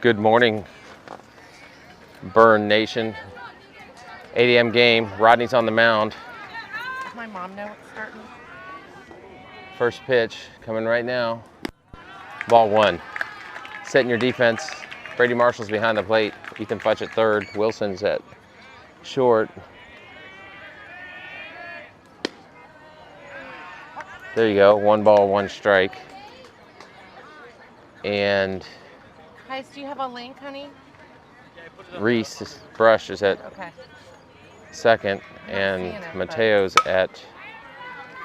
Good morning, Burn Nation. 8 a.m. game. Rodney's on the mound. Does my mom know it's starting? First pitch coming right now. Ball one. Setting your defense. Brady Marshall's behind the plate. Ethan Futch at third. Wilson's at short. There you go. 1 ball, 1 strike. And Heis, do you have a link, honey? Reese Brush is at Okay. second, and Mateo's at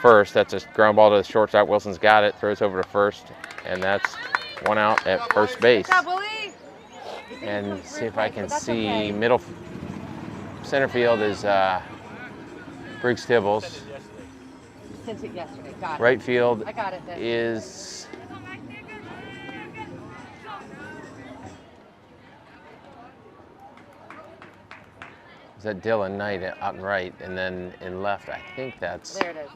first. That's a ground ball to the shortstop. Wilson's got it, throws over to first, and that's 1 out at first base. Good job, Willie. And see if I can see middle center field is Briggs Tibbles. Sent it yesterday. Got it. Right field I got it then. is that Dylan Knight out and right, and then in left, I think that's There it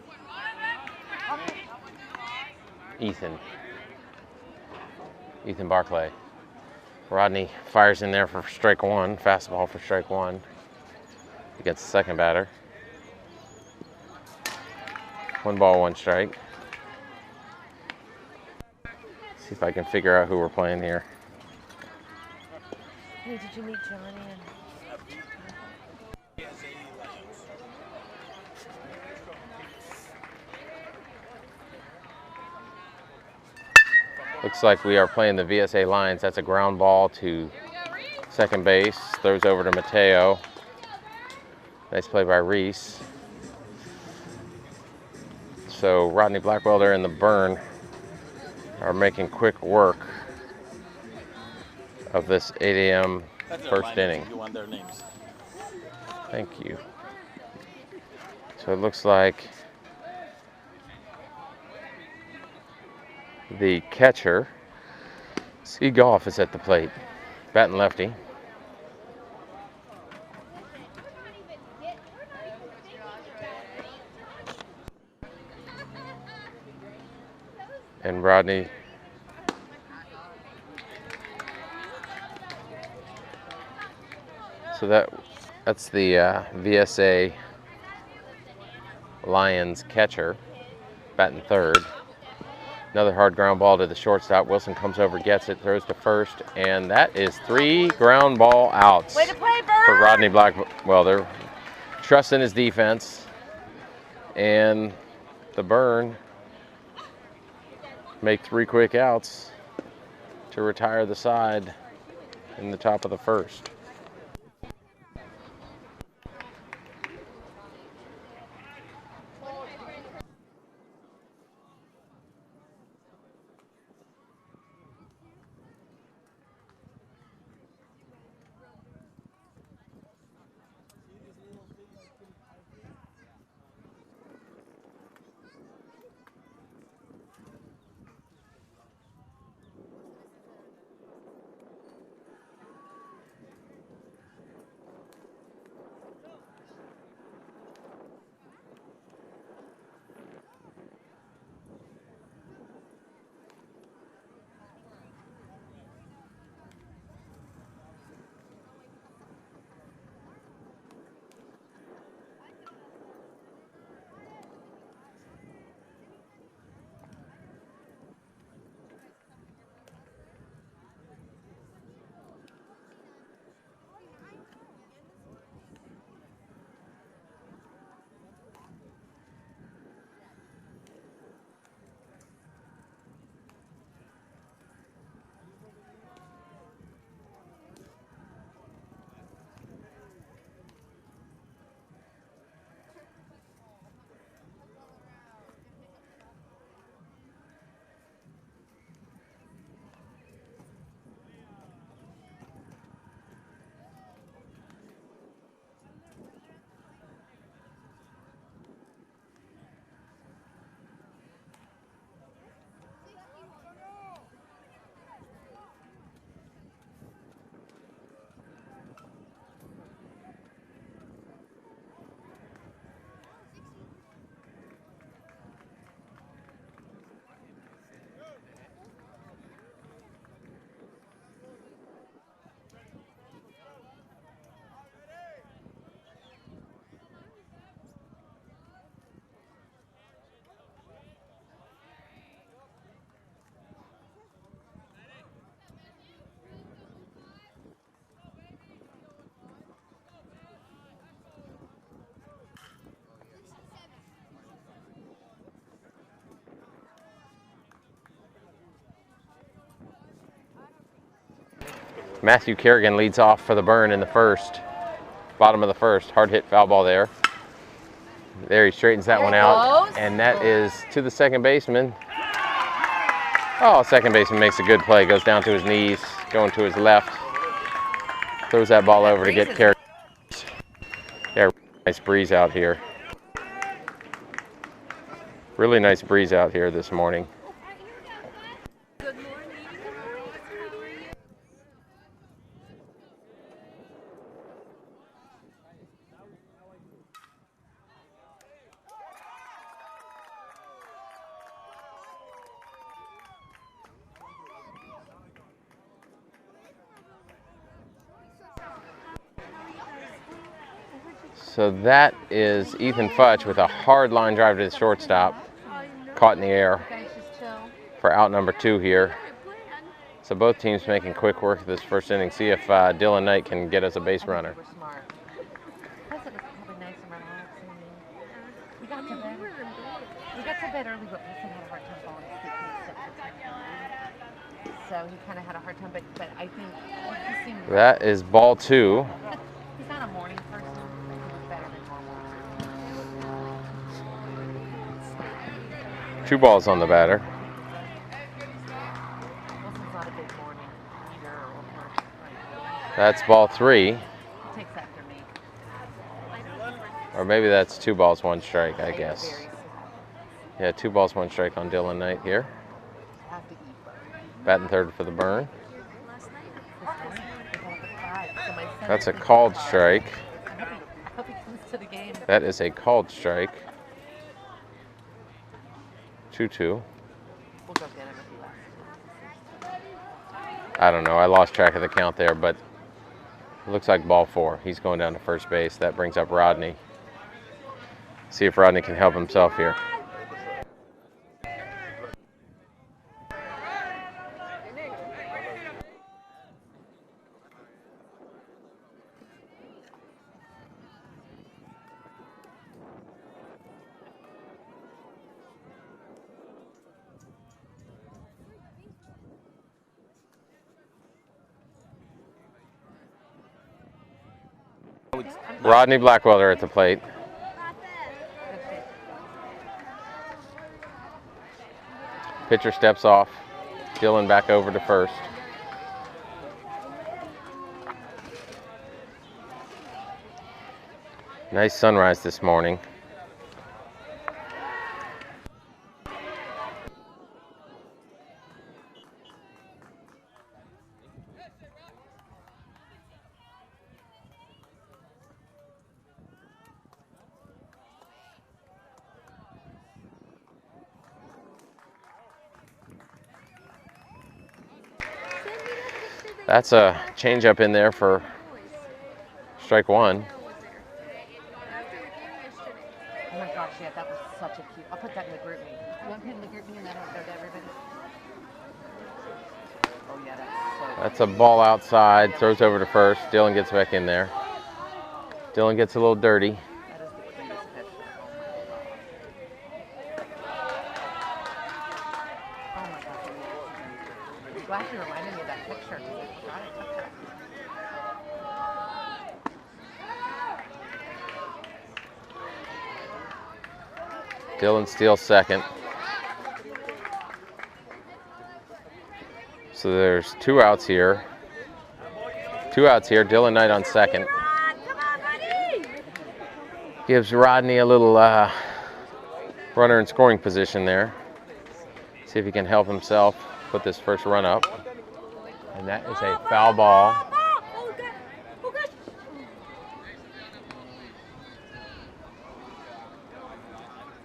is. Ethan Barclay. Rodney fires in there for strike one, fastball for strike one against the second batter. 1 ball, 1 strike. See if I can figure out who we're playing here. Hey, did you meet Johnny? Looks like we are playing the VSA Lions. That's a ground ball to second base. Throws over to Mateo. Nice play by Reese. So Rodney Blackwelder and the Burn are making quick work of this 8 a.m. first inning. You want their names. Thank you. So it looks like the catcher, C. Goff, is at the plate, batting lefty. And Rodney so that's the VSA Lions catcher, batting third. Another hard ground ball to the shortstop. Wilson comes over, gets it, throws to first, and that is 3 ground ball outs. Way to play, Bird! For Rodney Blackwelder. Trusting his defense, and the Burn make 3 quick outs to retire the side in the top of the first. Matthew Kerrigan leads off for the Burn in the first. Bottom of the first. Hard hit foul ball there. There, he straightens that one out. And that is to the second baseman. Oh, second baseman makes a good play. Goes down to his knees, going to his left. Throws that ball over to get Kerrigan. Yeah, nice breeze out here. Really nice breeze out here this morning. So that is Ethan Futch with a hard line drive to the shortstop. Caught in the air for out number 2 here. So both teams making quick work of this first inning. See if Dylan Knight can get us a base runner. We got to bed early, but Wilson had a hard time falling asleep. So he kind of had a hard time, but I think he seemed... That is ball 2. He's not a morning person, but he was better than normal. 2 balls on the batter. Wilson's not a big morning eater or person. That's ball 3. He takes after me. Or maybe that's 2 balls, 1 strike, I guess. Yeah, 2 balls, 1 strike on Dylan Knight here. Batting third for the Burn. That's a called strike. That is a called strike. 2-2. I don't know. I lost track of the count there, but it looks like ball 4. He's going down to first base. That brings up Rodney. See if Rodney can help himself here. Rodney Blackwelder at the plate. Pitcher steps off. Dylan back over to first. Nice sunrise this morning. That's a changeup in there for strike 1. Oh my gosh, yeah, that was such a cute. I'll put that in the group me. You want to put it in the group me and that'll go to everybody? Oh yeah, that's so That's a ball outside, throws over to first. Dylan gets back in there. Dylan gets a little dirty. that is the cutest picture. Oh my gosh. I'm glad you reminded me of that picture because I forgot I took that. Dylan steals second. So there's 2 outs here. 2 outs here. Dylan Knight on second. Gives Rodney a little runner in scoring position there. See if he can help himself put this first run up. And that is a foul ball.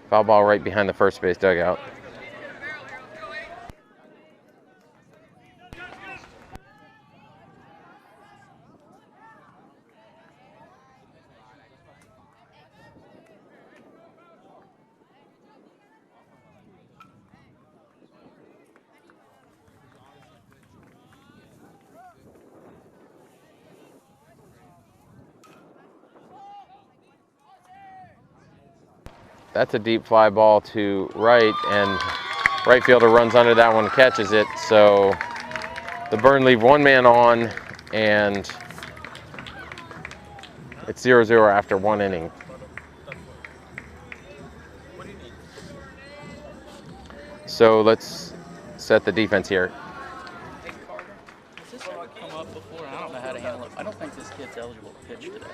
Foul ball right behind the first base dugout. That's a deep fly ball to right, and right fielder runs under that one, catches it. So the Burn leave 1 man on and it's 0-0 after 1 inning. So let's set the defense here. Hey Carter, has this ever come up before? I don't know how to handle it. I don't think this kid's eligible to pitch today.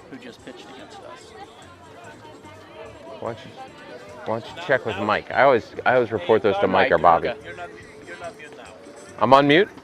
Who just pitched against us? Why don't you check with Mike? I always report those to Mike or Bobby. Okay. You're not mute now. I'm on mute? No.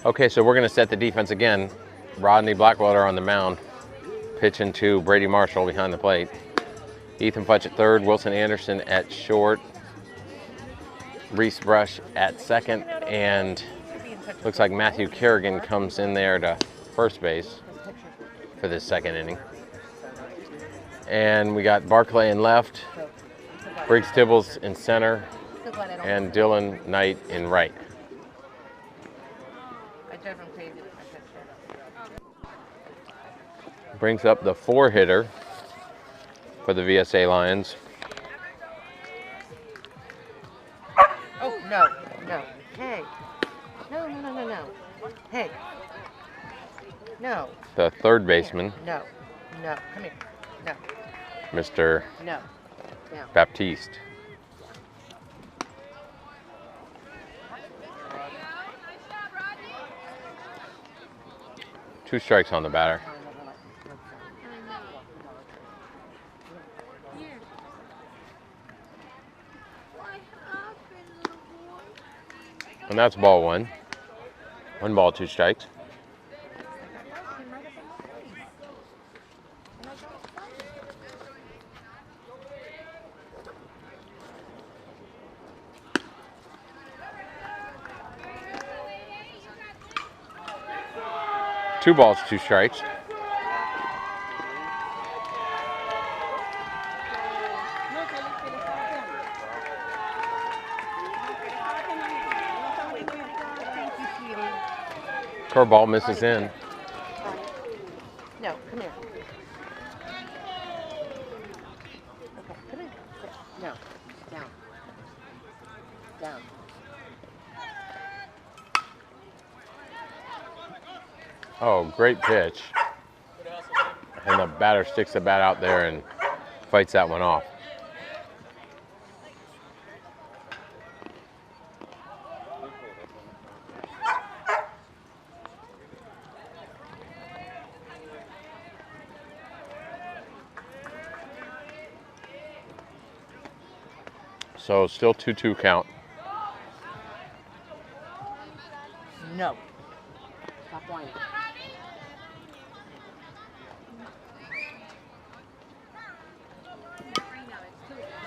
Okay, so we're going to set the defense again. Rodney Blackwater on the mound, pitching to Brady Marshall behind the plate. Ethan Futch at third, Wilson Anderson at short, Reese Brush at second, and looks like Matthew Kerrigan comes in there to first base for this second inning. And we got Barclay in left, Briggs Tibbles in center, and Dylan Knight in right. Brings up the 4-hitter for the VSA Lions. Oh, no, no. Hey. No, no, no, no, no. Hey. No. The third baseman, No. No. Come here. No. Mr. No. No. Baptiste. Two strikes on the batter. And that's ball one. 1 ball, 2 strikes. Two balls, 2 strikes. Curveball misses in. No, come here. Okay, come here. No. Down. Down. Oh, great pitch. And the batter sticks the bat out there and fights that one off. So still 2-2 count. No. Stop whining.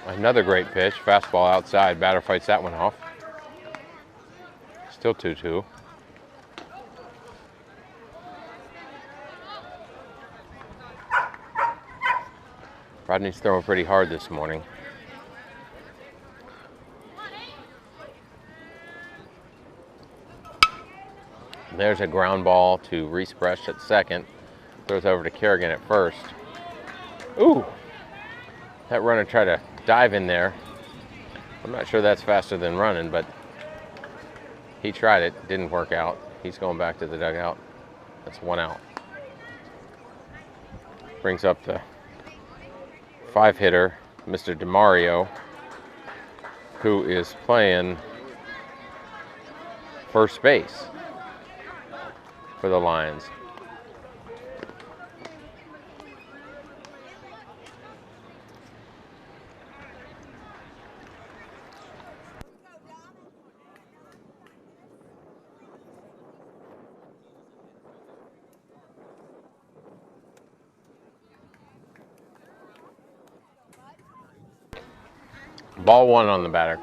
Another great pitch, fastball outside. Batter fights that one off. Still 2-2. Rodney's throwing pretty hard this morning. There's a ground ball to Reese Brush at second. Throws over to Kerrigan at first. Ooh! That runner tried to dive in there. I'm not sure that's faster than running, but he tried it. Didn't work out. He's going back to the dugout. That's 1 out. Brings up the 5-hitter, Mr. DeMario, who is playing first base for the Lions. Ball one on the batter.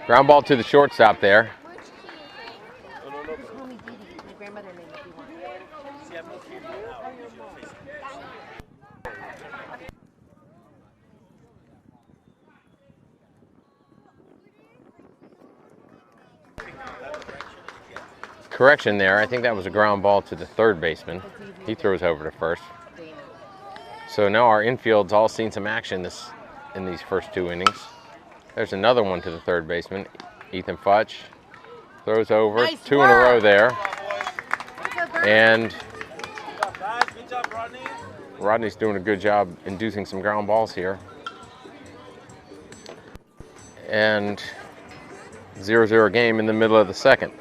Ground ball to the shortstop there. Call me Dee Dee, my grandmother name if you want. Correction there. I think that was a ground ball to the third baseman. He throws over to first. So now our infield's all seen some action in these first two innings. There's another one to the third baseman. Ethan Futch throws over. Nice Two in a row work. there. And Good job, Rodney. Rodney's doing a good job inducing some ground balls here. And 0-0 game in the middle of the second.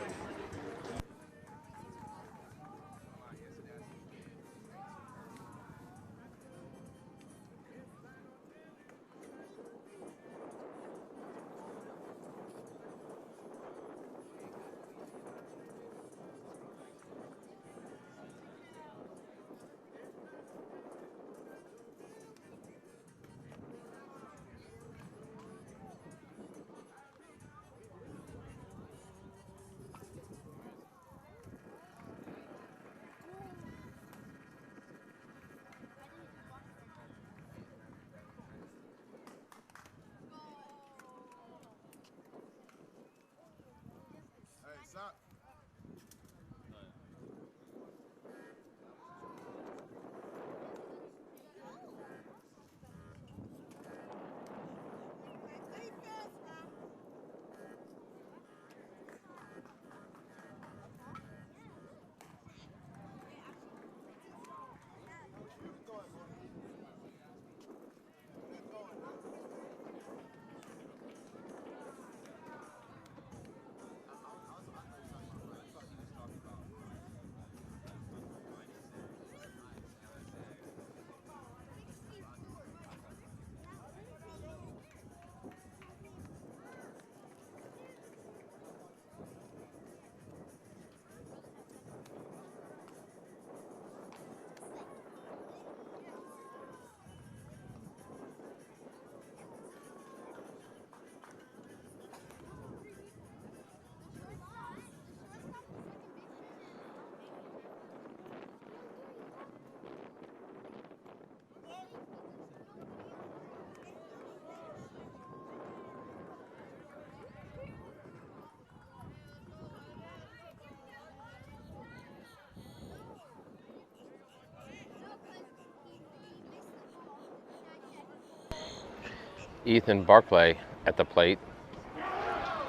Ethan Barclay at the plate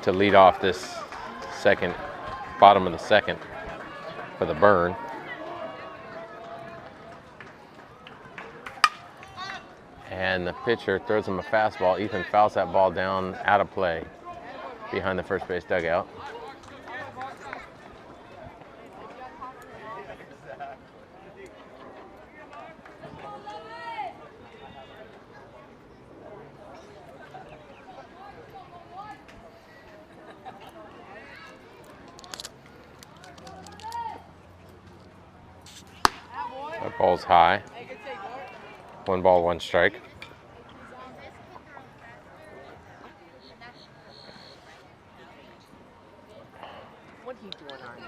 to lead off this bottom of the second for the Burn. And the pitcher throws him a fastball. Ethan fouls that ball down out of play behind the first base dugout. That ball's high. 1 ball, 1 strike. What are you doing, Arnie?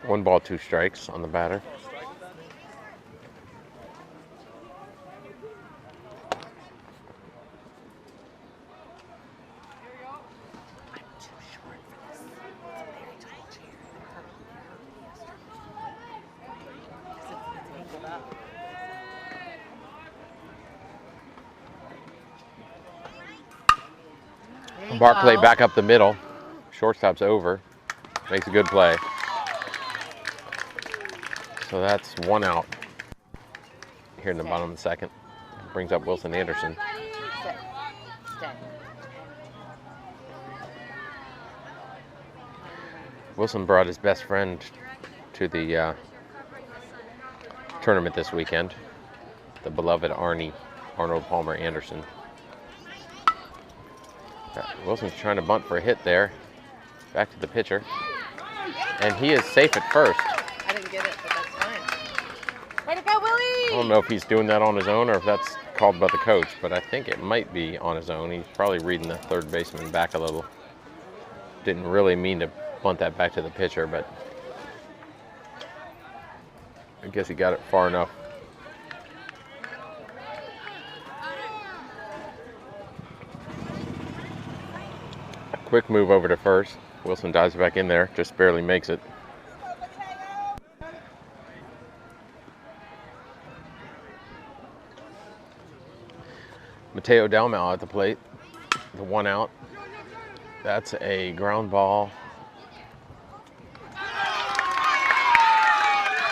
One ball, 2 strikes on the batter. Barclay back up the middle. Shortstop's over. Makes a good play. So that's 1 out. here in the bottom of the second. Brings up Wilson Anderson. Sit. Stay. Wilson brought his best friend to the tournament this weekend, the beloved Arnold Palmer Anderson. Wilson's trying to bunt for a hit there. Back to the pitcher. And he is safe at first. I didn't get it, but that's fine. Way to go, Willie! I don't know if he's doing that on his own or if that's called by the coach, but I think it might be on his own. He's probably reading the third baseman back a little. Didn't really mean to bunt that back to the pitcher, but I guess he got it far enough. Quick move over to first. Wilson dives back in there, just barely makes it. Mateo Dalmau at the plate, the 1 out. That's a ground ball.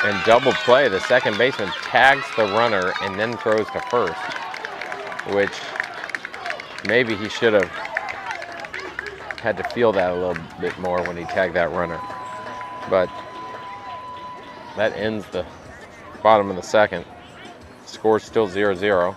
And double play, the second baseman tags the runner and then throws to first, which maybe he should have had to feel that a little bit more when he tagged that runner. But that ends the bottom of the second. Score's still 0-0.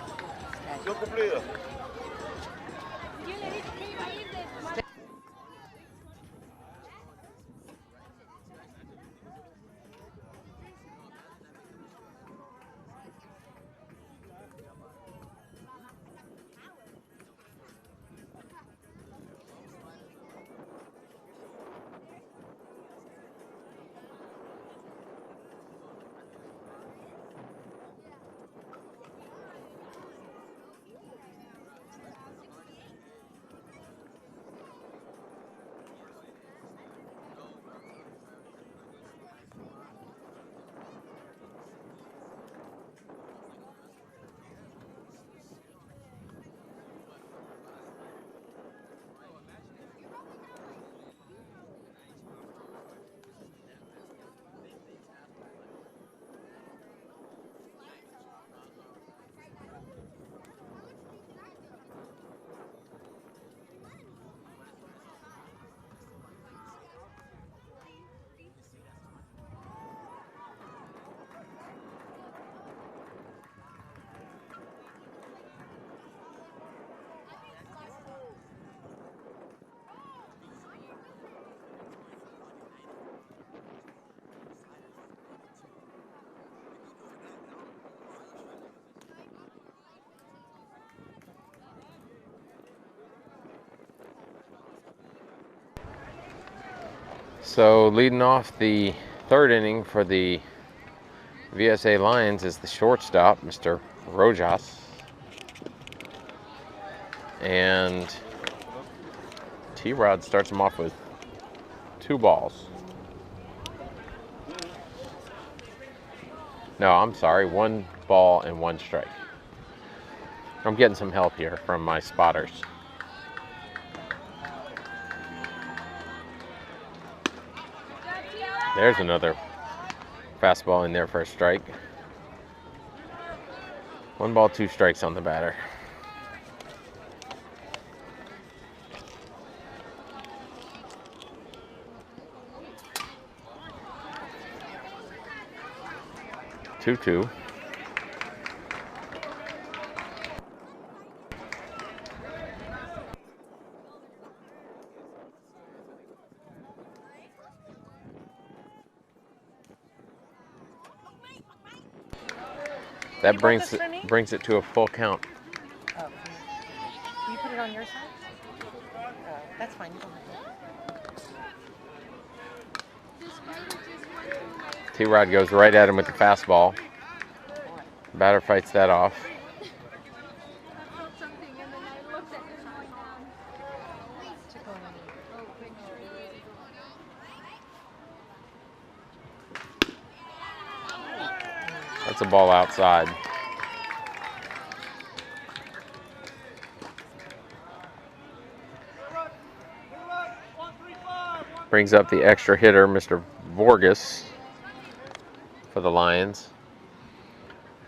So leading off the third inning for the VSA Lions is the shortstop, Mr. Rojas. And T-Rod starts him off with 2 balls. No, I'm sorry, 1 ball and 1 strike. I'm getting some help here from my spotters. There's another fastball in there for a strike. 1 ball, 2 strikes on the batter. Two. That brings it to a full count. Oh. You put it on your side? Oh, that's fine. You don't have to. T-Rod goes right at him with the fastball. Batter fights that off. That's a ball outside. Brings up the extra hitter, Mr. Vorgas, for the Lions.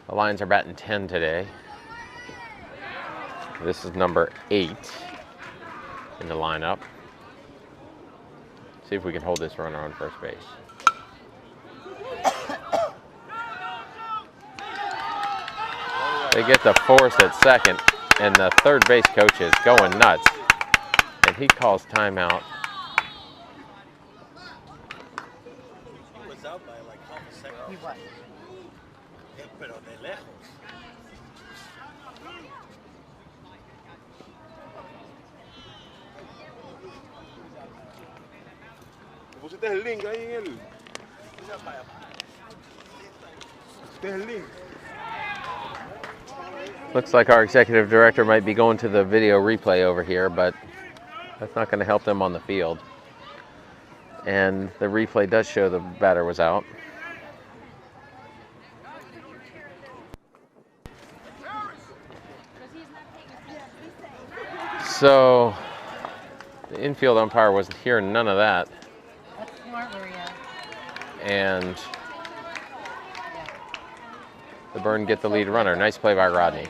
The Lions are batting 10 today. This is number 8 in the lineup. See if we can hold this runner on first base. They get the force at second, and the third base coach is going nuts. And he calls timeout. He was out by like half a second. He was. Pero de lejos. Pusiste el link ahí en el. Pusiste el link. Looks like our executive director might be going to the video replay over here, but that's not going to help them on the field. And the replay does show the batter was out. So the infield umpire wasn't hearing none of that. That's smart, Maria. And the Burn get the lead runner. Nice play by Rodney.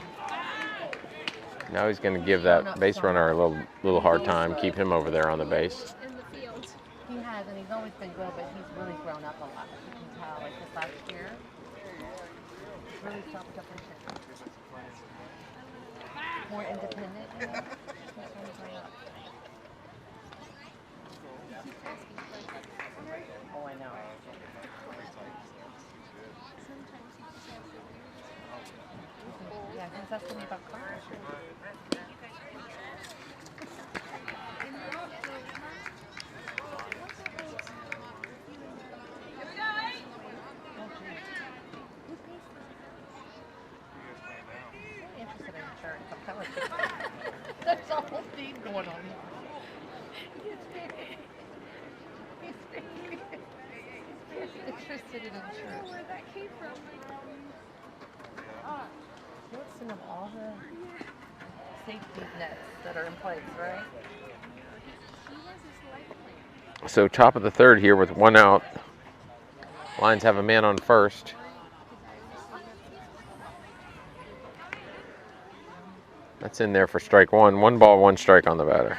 Now he's going to give that base runner a little hard time, keep him over there on the base. In the field. He has, and he's always been good, but he's really grown up a lot. You can tell, like this last year. He's really stepped up and more independent. You know? He's really grown up. Oh, I know. Yeah, he's asking me about cars. Interested in insurance. I'm telling you. There's a whole theme going on here. He's interested in insurance. Where that came from? Listen of all the safety nets that are in place, right? So top of the third here with 1 out. Lions have a man on first. That's in there for strike 1. 1 ball, 1 strike on the batter.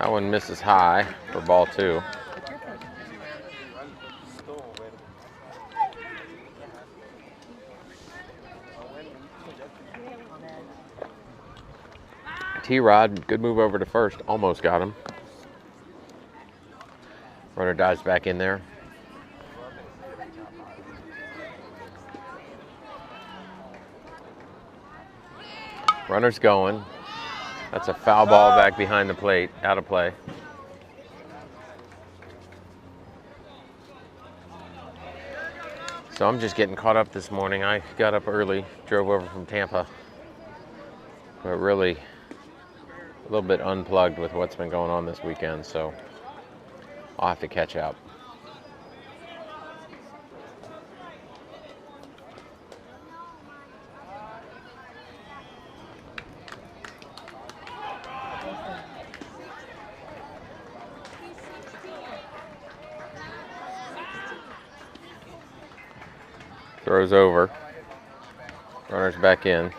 That one misses high for ball 2. T-Rod, good move over to first. Almost got him. Runner dives back in there. Runner's going. That's a foul ball back behind the plate, out of play. So I'm just getting caught up this morning. I got up early, drove over from Tampa, but really a little bit unplugged with what's been going on this weekend, so I'll have to catch up. Throws over. Runner's back in.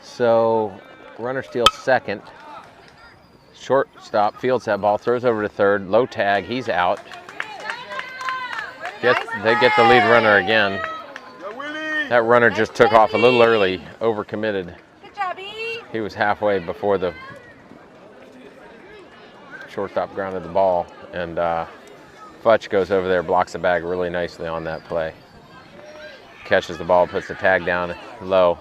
So runner steals second. Shortstop fields that ball, throws over to third. Low tag, he's out. They get the lead runner again. That runner just took off a little early, overcommitted. Good job, E. He was halfway before the shortstop grounded the ball. And Futch goes over there, blocks the bag really nicely on that play. Catches the ball, puts the tag down low.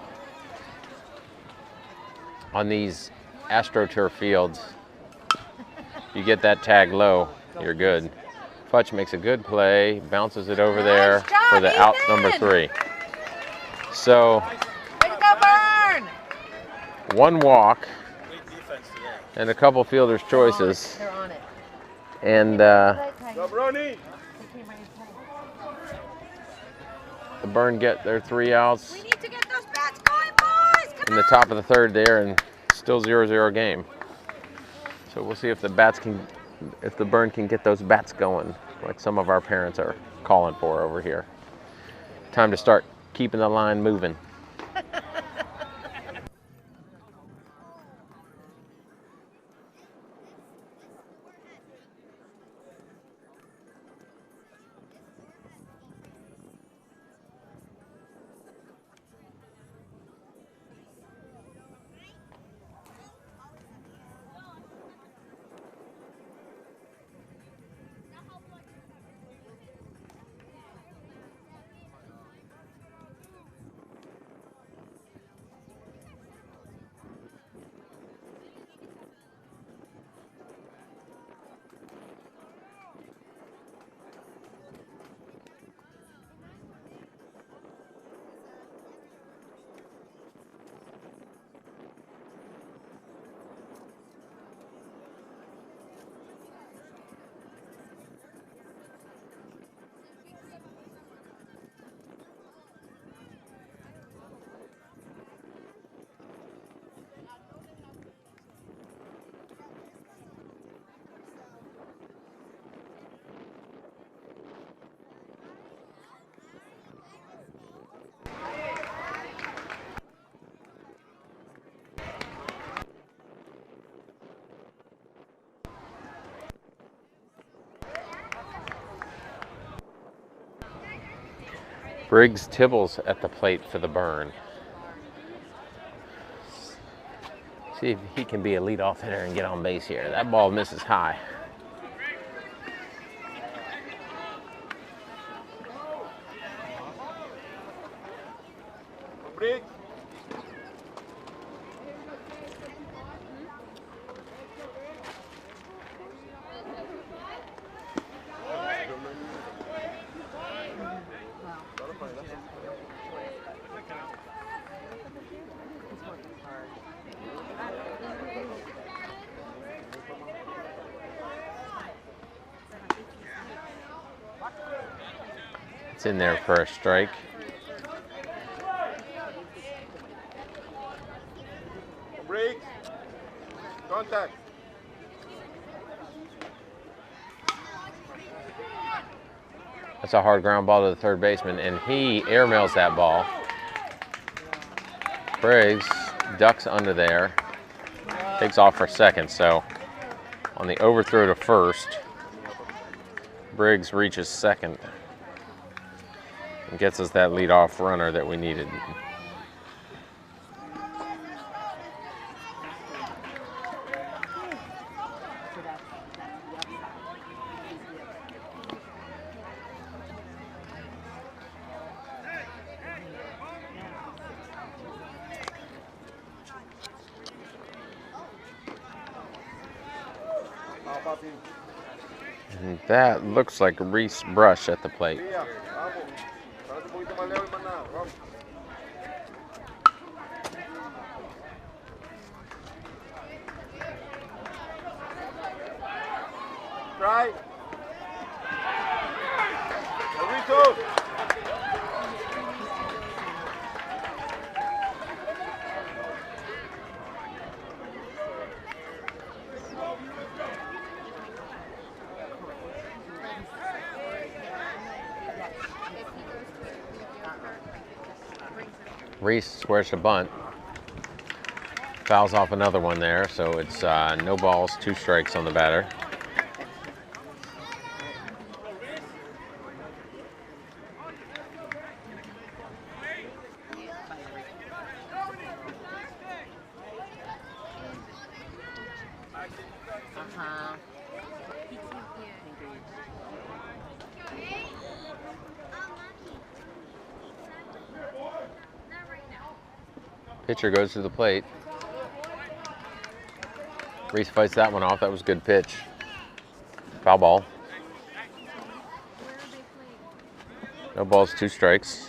On these AstroTurf fields, you get that tag low, you're good. Futch makes a good play, bounces it over there for the out number 3. So, Way to go, Burn! one walk Great defense today. and a couple fielders' choices. They're on it. And Stop running. the Burn get their 3 outs We need to get those bats going, boys! in the top of the 3rd there, and still 0-0 game. So we'll see if the Burn can get those bats going, like some of our parents are calling for over here. Time to start keeping the line moving. Briggs Tibbles at the plate for the Burn. See if he can be a leadoff hitter and get on base here. That ball misses high. Break. It's in there for a strike. Break. Contact. That's a hard ground ball to the 3rd baseman, and he airmails that ball. Briggs ducks under there, takes off for 2nd. So on the overthrow to 1st, Briggs reaches 2nd and gets us that leadoff runner that we needed. And that looks like Reese Brush at the plate. Try. Arito. Reese squares to bunt. Fouls off another one there, so it's no balls, 2 strikes on the batter. Pitcher goes to the plate. Reese fights that one off. That was a good pitch. Foul ball. No balls, 2 strikes.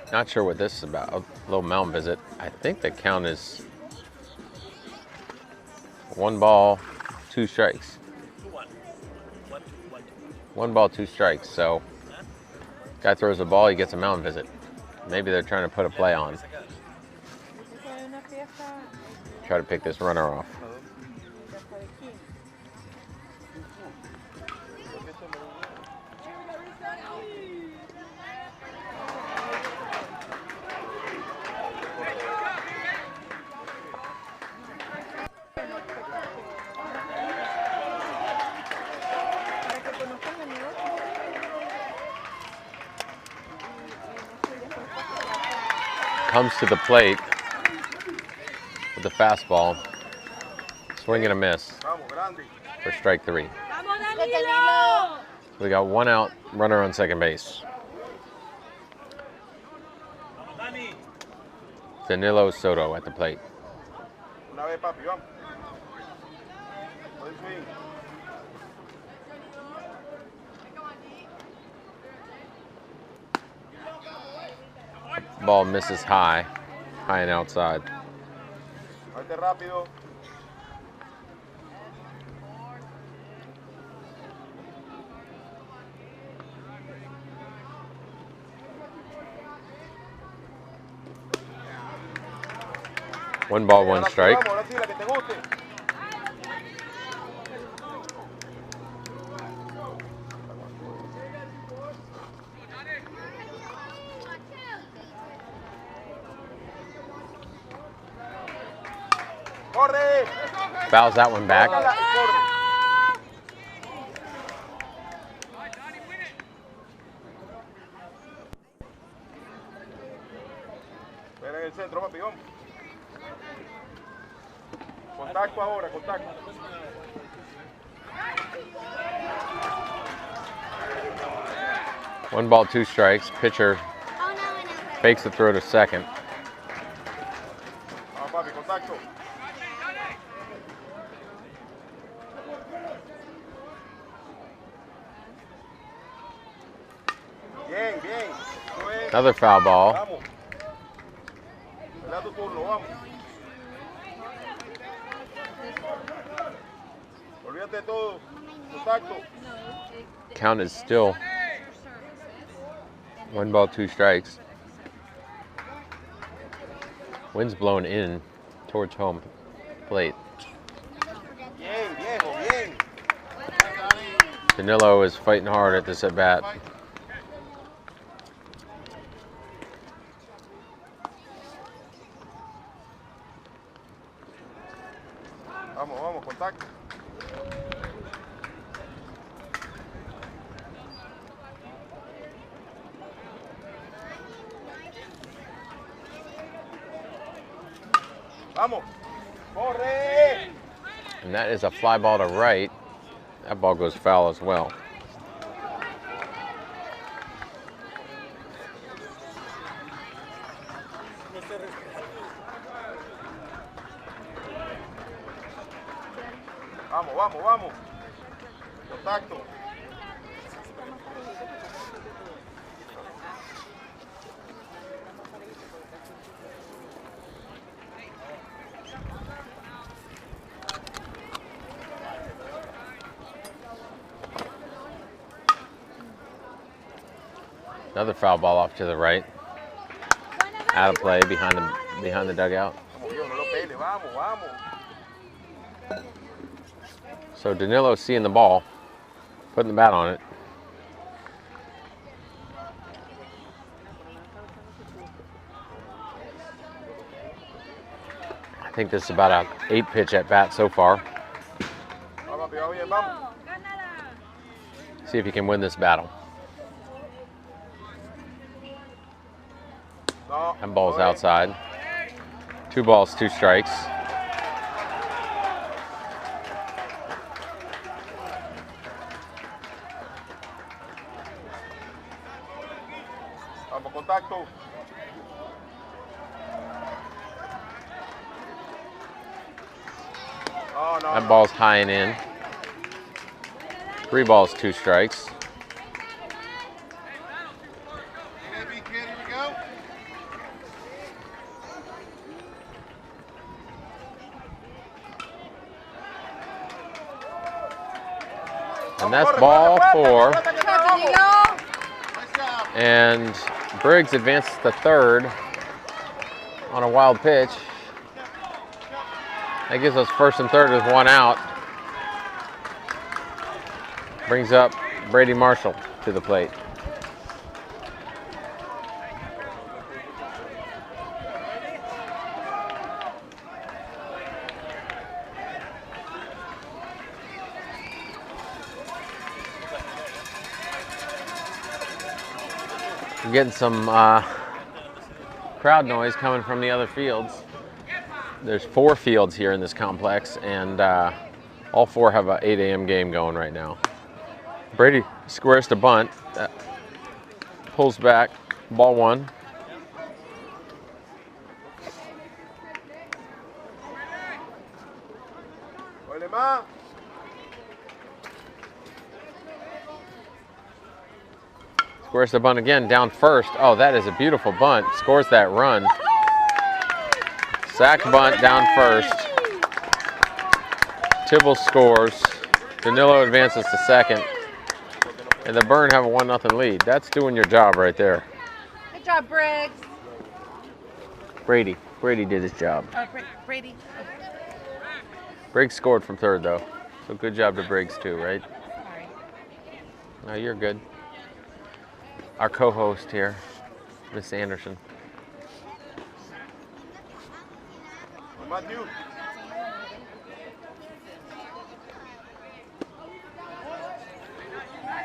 Not sure what this is about. A little mound visit. I think the count is 1 ball, 2 strikes. 1 ball, 2 strikes. So, guy throws a ball, he gets a mound visit. Maybe they're trying to put a play on. Try to pick this runner off. Comes to the plate with the fastball. Swing and a miss for strike 3. We got 1 out, runner on second base. Danilo Soto at the plate. Ball misses high and outside. One ball, 1 strike. Fouls that one back. Contacto ahora, contacto. 1 ball, 2 strikes. Pitcher fakes the throw to second. Vamos, papi, contacto. Bien, bien. Another foul ball. Vamos. Pelea tu turno, vamos. Olvídate de todo. Contacto. Count is still 1 ball, 2 strikes. Wind's blowing in towards home plate. Bien, viejo, bien. Danilo is fighting hard at this at bat. Vamos, vamos, contacto. Vamos. Corre. And that is a fly ball to right. That ball goes foul as well. Vamos, vamos, vamos. Contacto. Another foul ball off to the right. out of play behind the dugout. Vamos, viejo, no lo pele, vamos, vamos. So Danilo's seeing the ball, putting the bat on it. I think this is about a 8-pitch at bat so far. Vamos, pegado bien, vamos. See if he can win this battle. No. That ball's outside. 2 balls, 2 strikes. Vamos, contacto. No, no, That no. ball's high and in. 3 balls, 2 strikes. And that's ball 4. And Briggs advances to third on a wild pitch. That gives us first and third with 1 out. Brings up Brady Marshall to the plate. We're getting some crowd noise coming from the other fields. There's 4 fields here in this complex, and all 4 have an 8 a.m. game going right now. Brady squares to bunt, pulls back, ball 1. Huele más. Squares the bunt again, down first. Oh, that is a beautiful bunt. Scores that run. Sack bunt down first. Tibble scores. Danilo advances to second. And the Burn have a 1-0 lead. That's doing your job right there. Good job, Briggs. Brady did his job. Brady. Briggs scored from third, though. So good job to Briggs, too, right? Sorry. No, you're good. Our co-host here, Miss Anderson. Matthew.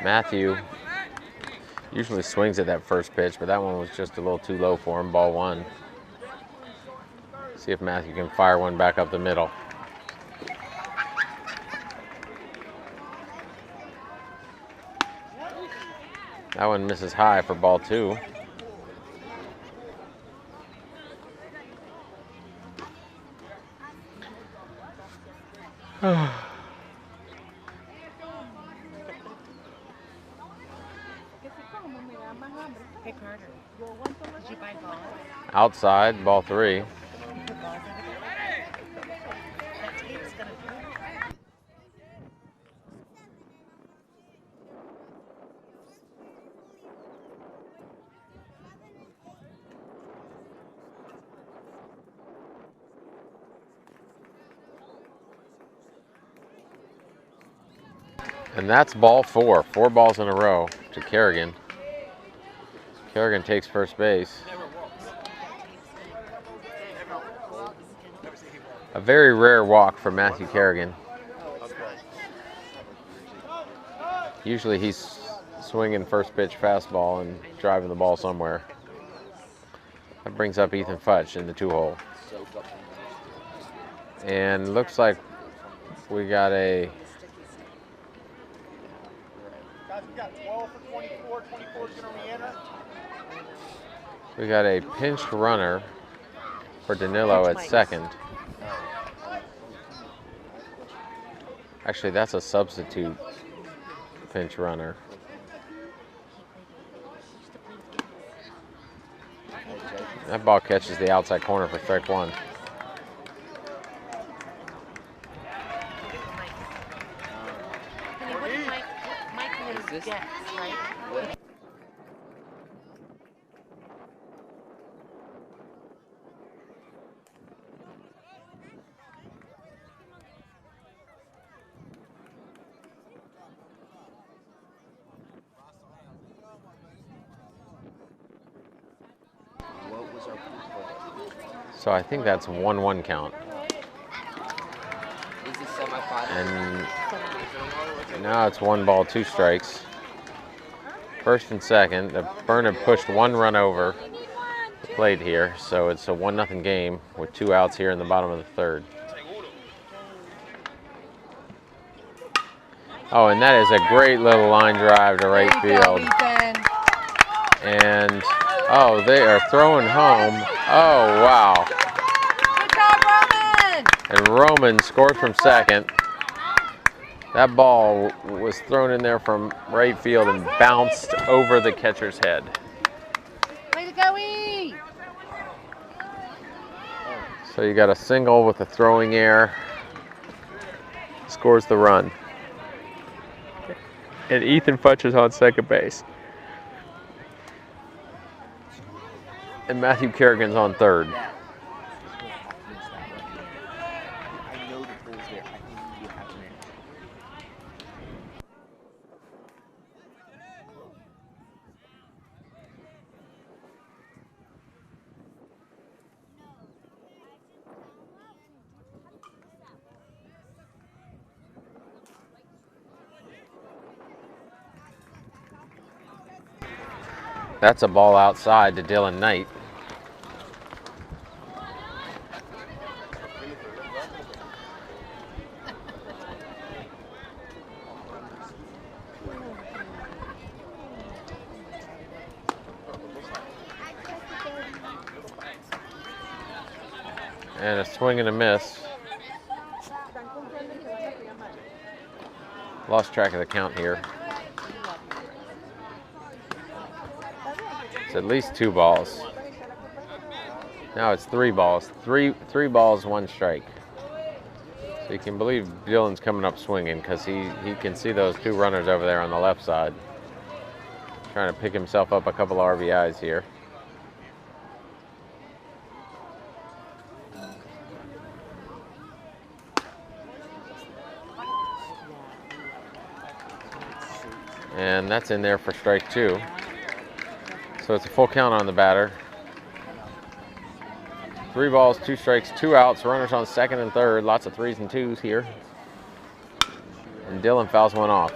Matthew usually swings at that first pitch, but that one was just a little too low for him, ball 1. See if Matthew can fire one back up the middle. That one misses high for ball 2. Hey, Carter. Did you buy balls? Outside, ball 3. You put balls over there? That tape's gonna hurt. And that's ball 4. 4 balls in a row to Kerrigan. Kerrigan takes first base. A very rare walk for Matthew Kerrigan. Usually he's swinging first pitch fastball and driving the ball somewhere. That brings up Ethan Futch in the 2-hole. And looks like we got a pinch runner for Danilo at second. Actually, that's a substitute pinch runner. That ball catches the outside corner for strike 1. Honey, what did Mike knows gets, right? So I think that's 1-1 count. Is this semifinals? And now it's 1 ball, 2 strikes. First and second. The Burn have pushed 1 run over the plate here, so it's a 1-0 game with 2 outs here in the bottom of the third. Oh, and that is a great little line drive to right field. And, oh, they are throwing home. Oh, wow. Good job, Roman! And Roman scored from second. That ball was thrown in there from right field and bounced over the catcher's head. Way to go, E! So you got a single with a throwing error. Scores the run. And Ethan Futch is on second base. And Matthew Kerrigan's on third. Yeah. I know the pool's there. I think you have an inch. That's a ball outside to Dylan Knight. And a swing and a miss. Lost track of the count here. It's at least 2 balls. Now it's 3 balls. Three balls, 1 strike. So you can believe Dylan's coming up swinging because he can see those 2 runners over there on the left side. Trying to pick himself up a couple RBIs here. And that's in there for strike 2. So it's a full count on the batter. 3 balls, 2 strikes, 2 outs. Runners on second and third. Lots of 3s and 2s here. And Dylan fouls one off.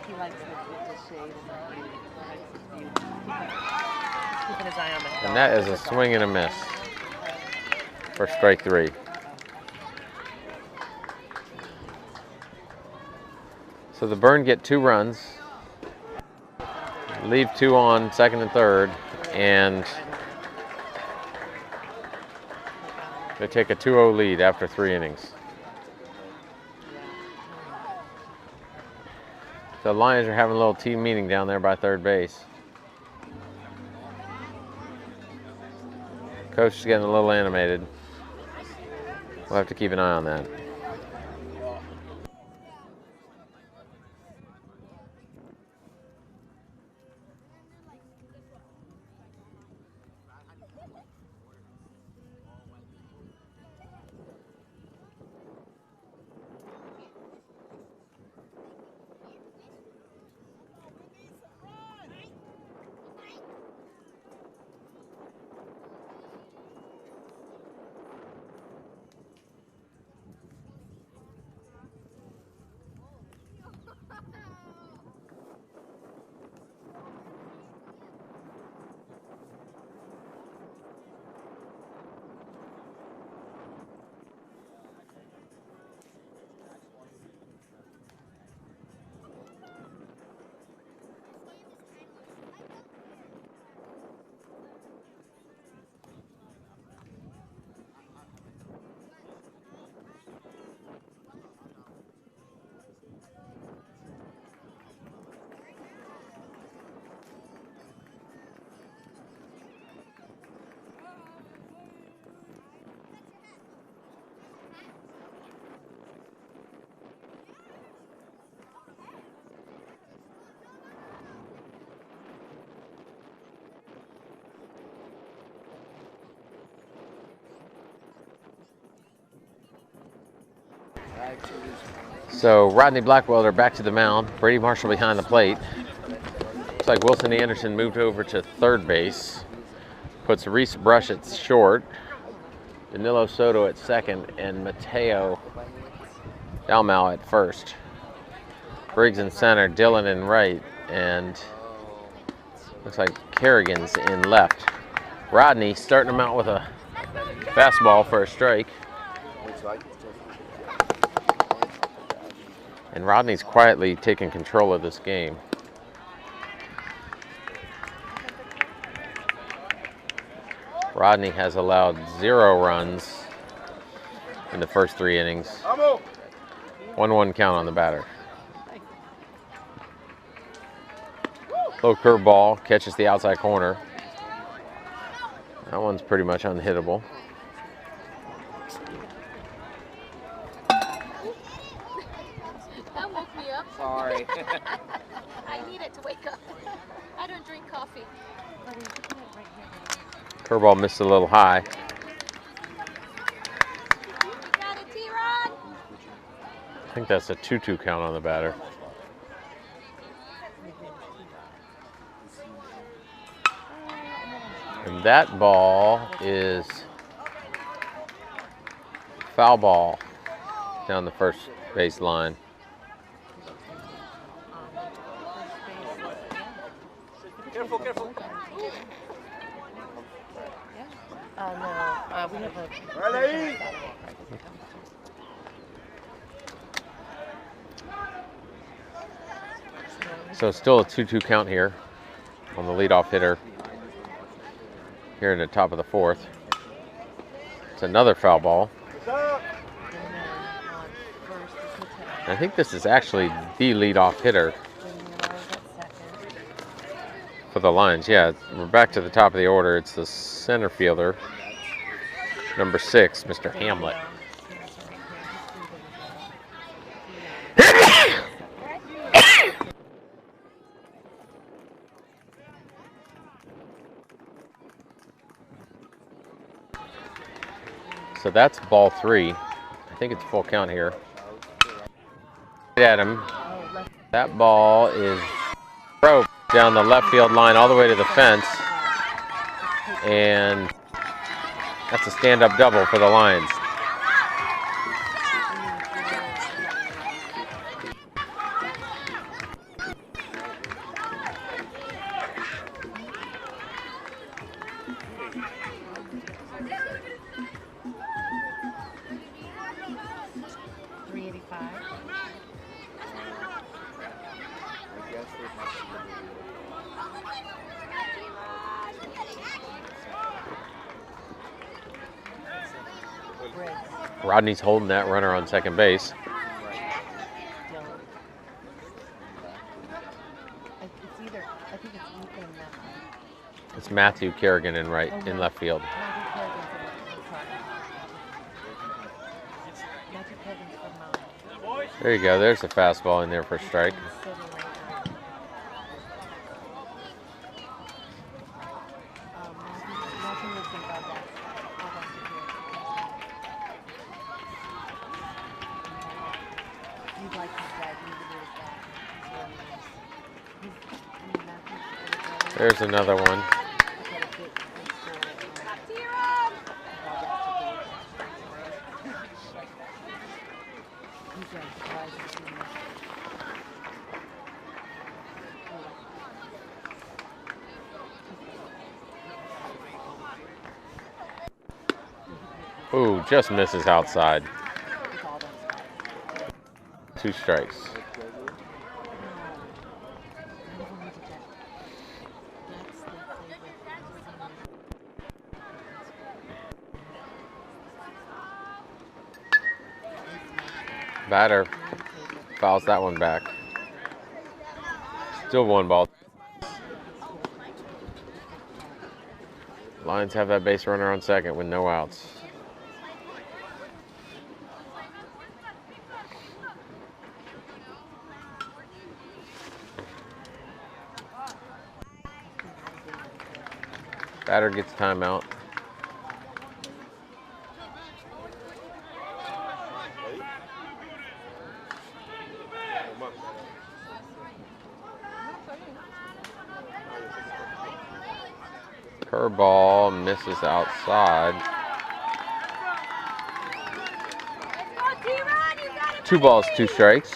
He likes the shade and the keeping his eye on the And that is a swing and a miss for strike 3. So the Burn get 2 runs, leave 2 on second and third, and they take a 2-0 lead after 3 innings. The Lions are having a little team meeting down there by third base. Coach is getting a little animated. We'll have to keep an eye on that. So Rodney Blackwelder back to the mound. Brady Marshall behind the plate. Looks like Wilson Anderson moved over to third base. Puts Reese Brush at short. Danilo Soto at second. And Mateo Dalmau at first. Briggs in center. Dillon in right. And looks like Kerrigan's in left. Rodney starting him out with a fastball for a strike. And Rodney's quietly taking control of this game. Rodney has allowed 0 runs in the first 3 innings. 1-1 count on the batter. Low curveball, catches the outside corner. That one's pretty much unhittable. That woke me up. Sorry. I need it to wake up. I don't drink coffee. Curveball missed a little high. You got it, T-Rod. I think that's a 2-2 count on the batter. And that ball is foul ball down the first base line. Careful, careful. No, we have a. So still a 2-2 count here on the leadoff hitter here in the top of the 4th. It's another foul ball. I think this is actually the leadoff hitter for the Lions. Yeah, we're back to the top of the order. It's the center fielder, number 6, Mr. Hamlet. So that's ball 3. I think it's full count here. At him. That ball is broke down the left field line all the way to the fence. And that's a stand-up double for the Lions. Rodney's holding that runner on second base. It's Matthew Kerrigan in left field. There you go. There's a fastball in there for a strike. There's another one. Ooh, just misses outside. 2 strikes. Batter fouls that one back. Still 1 ball. Lions have that base runner on second with no outs. Batter gets timeout. Curveball misses outside. 2 balls, 2 strikes.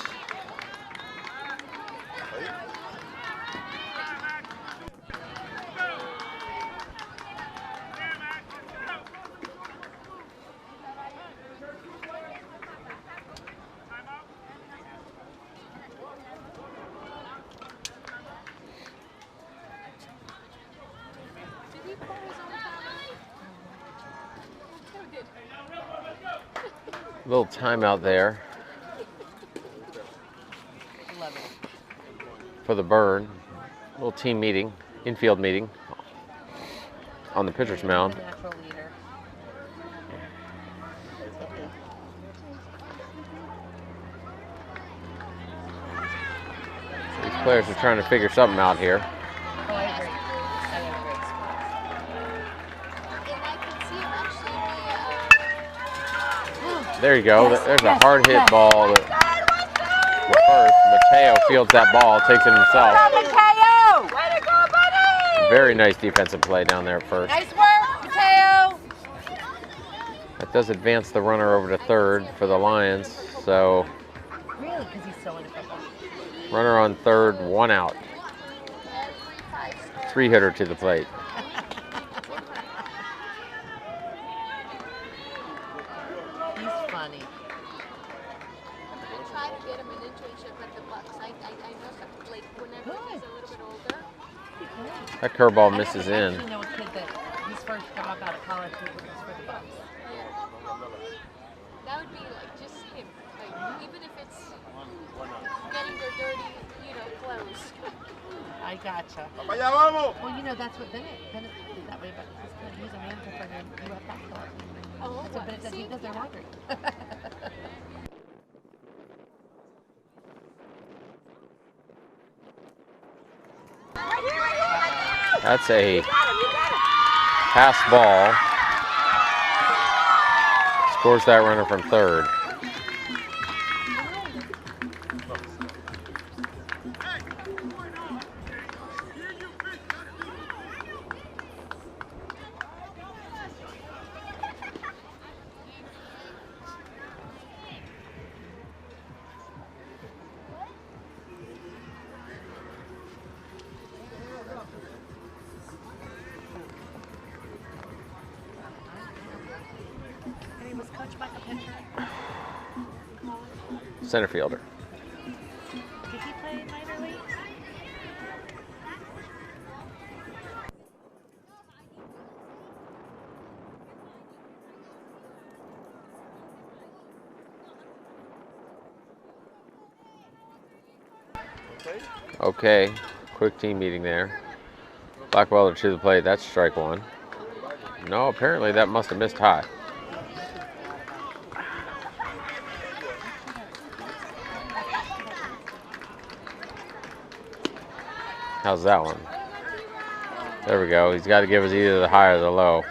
Little timeout there Love it. for the Bird. Little team meeting, infield meeting on the pitcher's mound. The natural leader. These players are trying to figure something out here. Oh, I agree. I agree. And I can see him actually There you go. Yes, There's a yes, hard hit yes. ball. To first, Mateo fields that ball, takes it himself. Mateo! Way to go, buddy! Very nice defensive play down there at first. Nice work, Mateo! That does advance the runner over to third for the Lions. So Really? Because he's so into football. runner on third, 1 out. every 5-star. 3-hitter to the plate. He's funny. I'm gonna try to get him an internship at the Bucks. I know some, like whenever he's a little bit older. That curveball I misses in. actually know a kid that his first job out of college was for the Bucks. That would be like just him. Like even if it's getting their dirty, clothes. I gotcha. ¡Para allá vamos! Well, that's what Bennett did that way, but he's a manager for the UF basketball team. Oh, That's what Bennett does. He does their laundry. That's a pass ball. Scores that runner from third. And he was coached by a pitcher. Center fielder. Did he play minor leagues? Okay, quick team meeting there. Blackwelder to the plate, that's strike 1. No, apparently that must have missed high. How's that one? There we go. He's got to give us either the high or the low.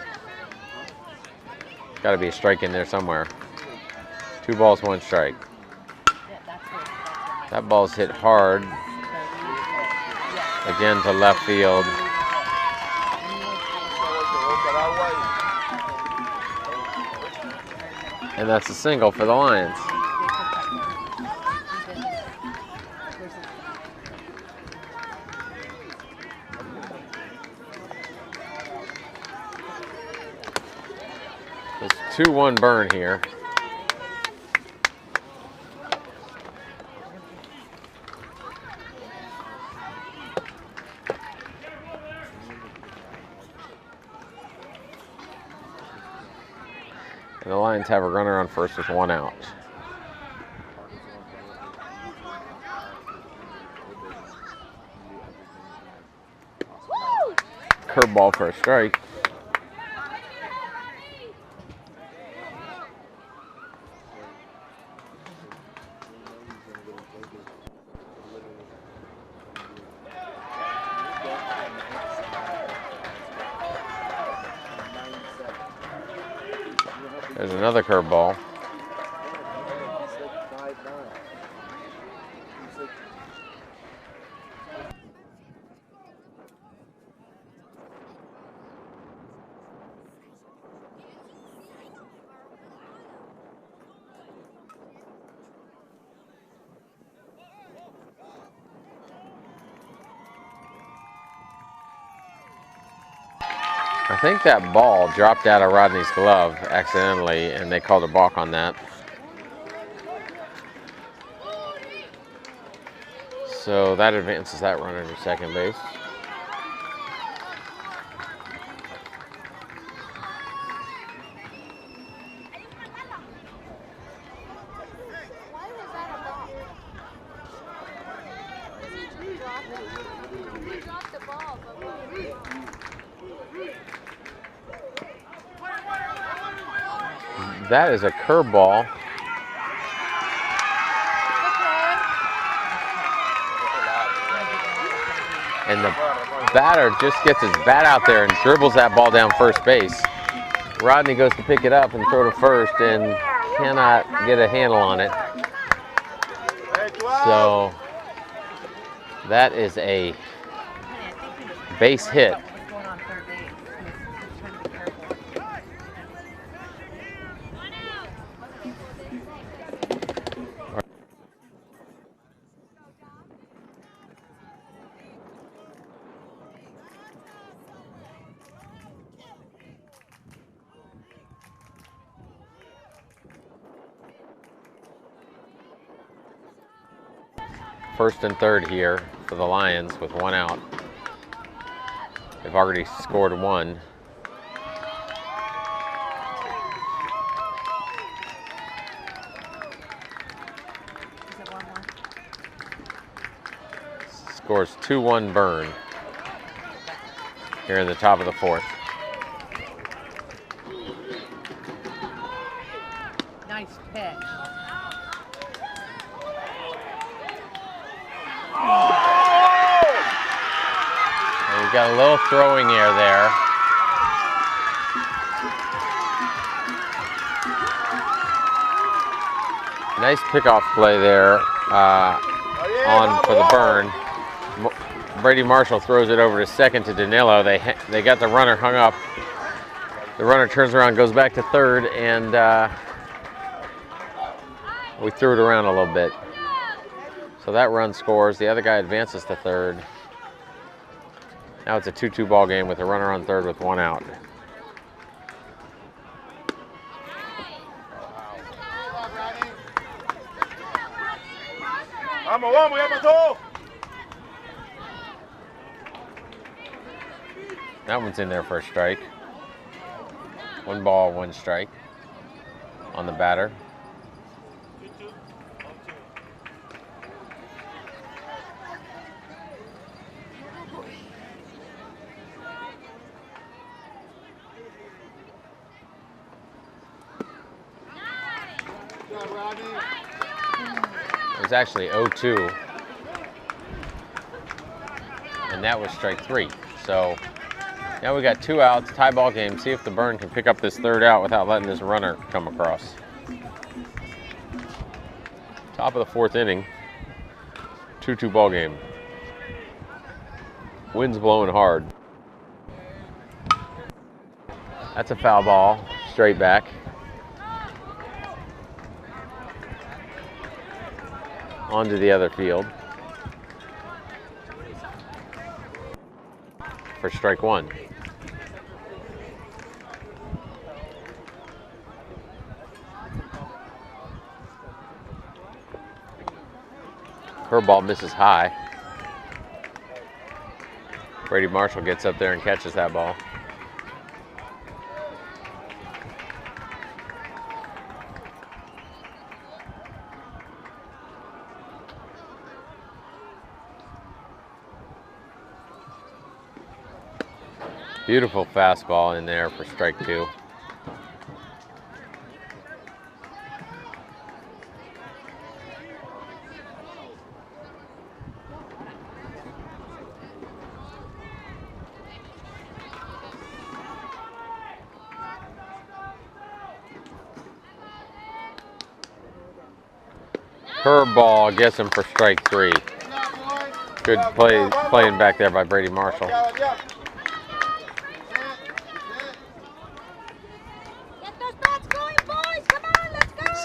Got to be a strike in there somewhere. 2 balls, 1 strike. Yeah, that's what That ball's hit hard. Again to left field. And that's a single for the Lions. It's 2-1 burn here. And the Lions have a runner on first with 1 out. Curveball for a strike. There's another curveball. I think that ball dropped out of Rodney's glove accidentally, and they called a balk on that. So that advances that runner to second base. Why was that a ball? Because he just dropped it. He dropped the ball, but That is a curveball. And the batter just gets his bat out there and dribbles that ball down first base. Rodney goes to pick it up and throw to first and cannot get a handle on it. So that is a base hit. First and third here for the Lions with one out. They've already scored one. Scores 2-1 Burn here in the top of the fourth. Nice pitch. And we've got a little throwing air there. Nice pickoff play there on for the Burn. Brady Marshall throws it over to second to Danilo. They got the runner hung up. The runner turns around, goes back to third, and we threw it around a little bit. So that run scores. The other guy advances to third. Now it's a 2-2 ball game with a runner on third with one out. Vamos, vamos, ya pasó. That one's in there for a strike. 1 ball, 1 strike on the batter. It was actually 0-2, and that was strike 3. So now we got 2 outs, tie ball game. See if the Burn can pick up this third out without letting this runner come across. Top of the fourth inning, 2-2 ball game. Wind's blowing hard. That's a foul ball, straight back. Onto the other field for strike 1. Curveball misses high. Brady Marshall gets up there and catches that ball. Beautiful fastball in there for strike 2. Curveball gets him for strike 3. Good playing back there by Brady Marshall.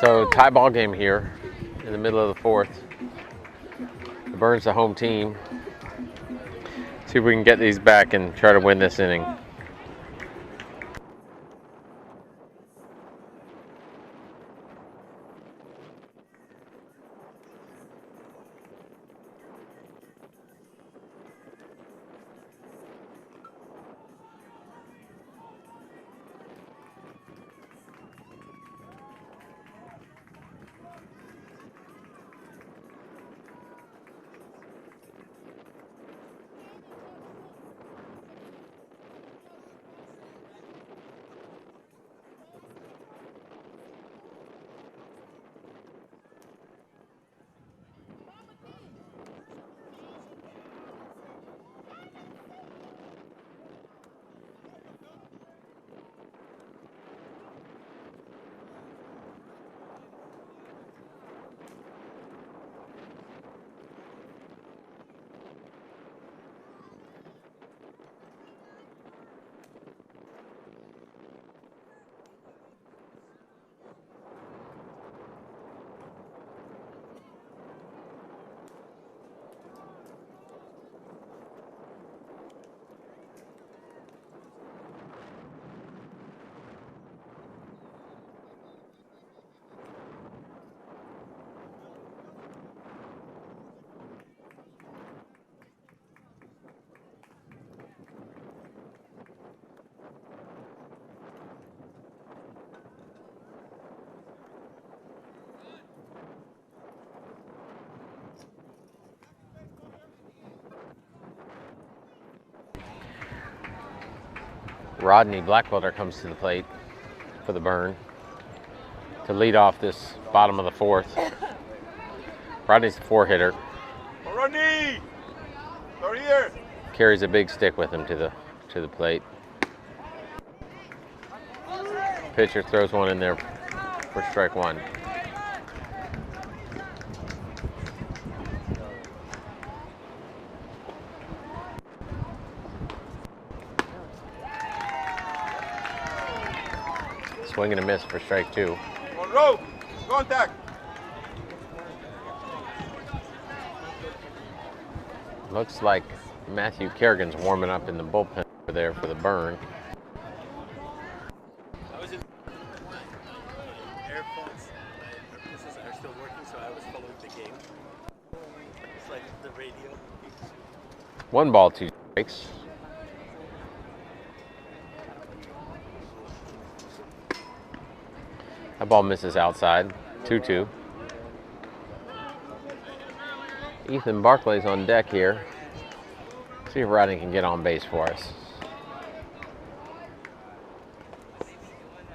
So tie ball game here in the middle of the fourth. The Burns the home team. See if we can get these back and try to win this inning. Rodney Blackwater comes to the plate for the burn to lead off this bottom of the fourth. Rodney's the 4-hitter. Rodney! Over here! Carries a big stick with him to the plate. Pitcher throws one in there for strike one. Swing and a miss for strike two. Monroe! Contact! Looks like Matthew Kerrigan's warming up in the bullpen over there for the burn. I was in AirPods. My purposes are still working, so I was following the game. It's like the radio. 1 ball, 2 strikes. That ball misses outside. 2-2. Ethan Barclay's on deck here. See if Rodney can get on base for us.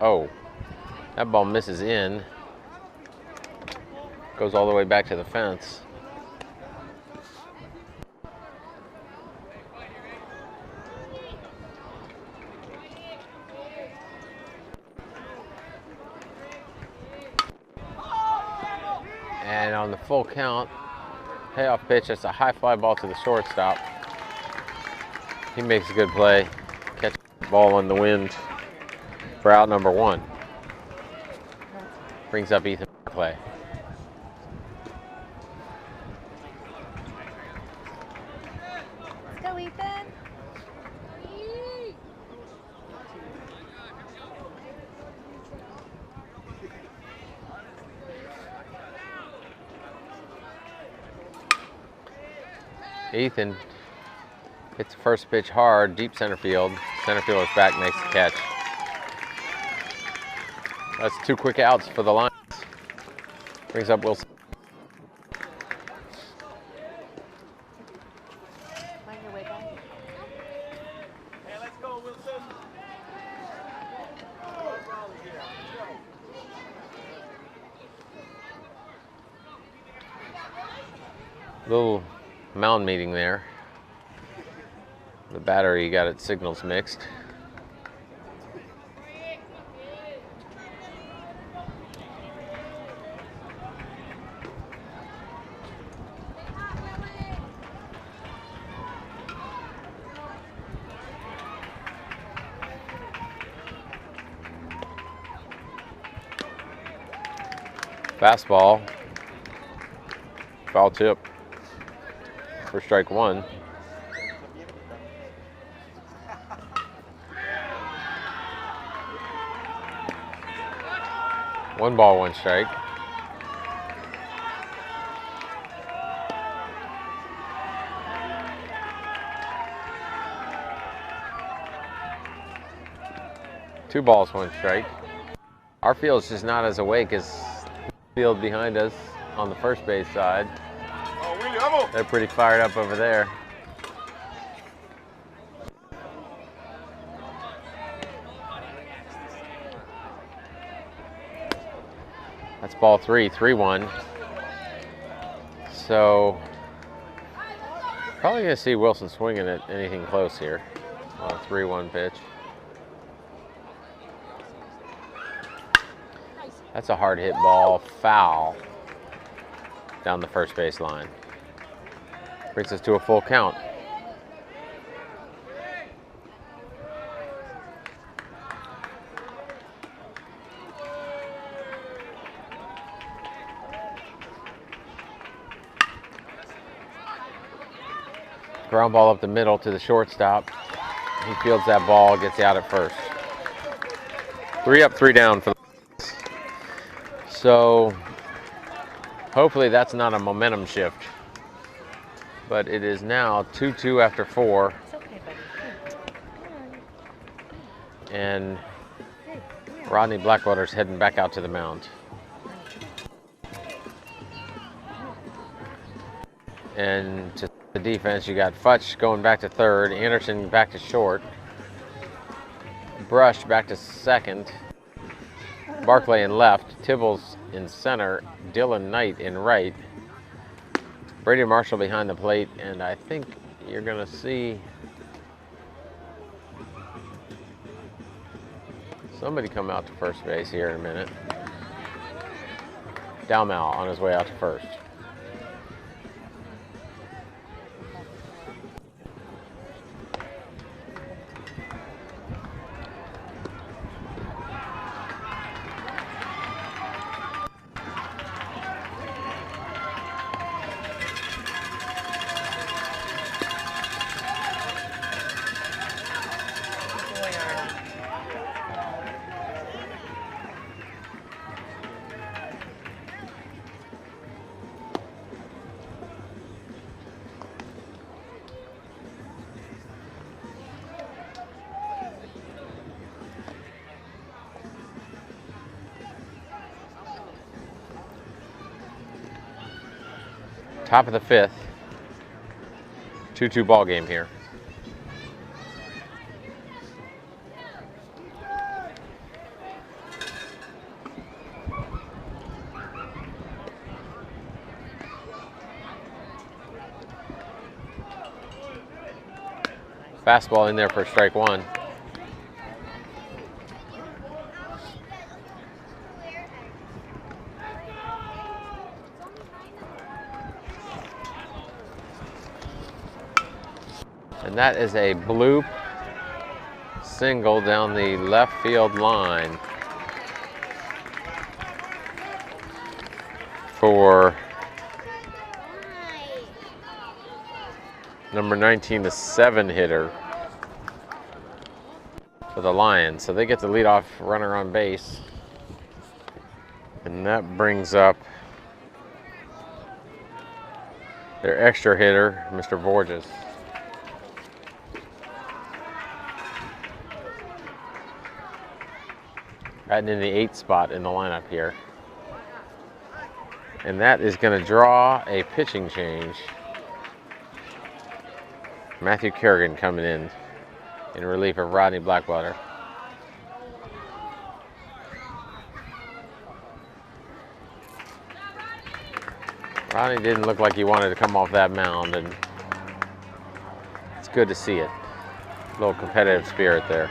Oh, that ball misses in. Goes all the way back to the fence. And on the full count, payoff pitch, it's a high fly ball to the shortstop. He makes a good play. Catch the ball in the wind for out number 1. Brings up Ethan Barclay. Let's go, Ethan. Ethan hits the first pitch hard, deep center field. Center fielder's back, makes the catch. That's 2 quick outs for the Lions. Brings up Wilson. Mind your way back. Hey, let's go, Wilson! Little mound meeting there. The battery got its signals mixed. Fastball. Foul tip for strike 1. One ball, 1 strike. Two balls, 1 strike. Our field's just not as awake as the field behind us on the first base side. Oh, Willie, vamos! They're pretty fired up over there. That's ball 3, 3-1. So, probably gonna see Wilson swinging at anything close here on a 3-1 pitch. That's a hard hit ball, foul down the first base line. Brings us to a full count. Ground ball up the middle to the shortstop. He fields that ball, gets out at first. 3 up, 3 down for the Lions. So hopefully that's not a momentum shift. But it is now 2-2 after 4. It's okay, buddy. And Rodney Blackwater's heading back out to the mound. And to the defense, you got Futch going back to third, Anderson back to short. Brush back to second. Barclay in left. Tibbles in center. Dylan Knight in right. Brady Marshall behind the plate, and I think you're going to see somebody come out to first base here in a minute. Dalmau on his way out to first. Top of the fifth. 2-2 ball game here. Fastball in there for strike one. And that is a bloop single down the left field line for number 19, the 7 hitter for the Lions. So they get the leadoff runner on base. And that brings up their extra hitter, Mr. Borges. Batting in the 8th spot in the lineup here. And that is going to draw a pitching change. Matthew Kerrigan coming in relief of Rodney Blackwater. Rodney didn't look like he wanted to come off that mound, and it's good to see it. A little competitive spirit there.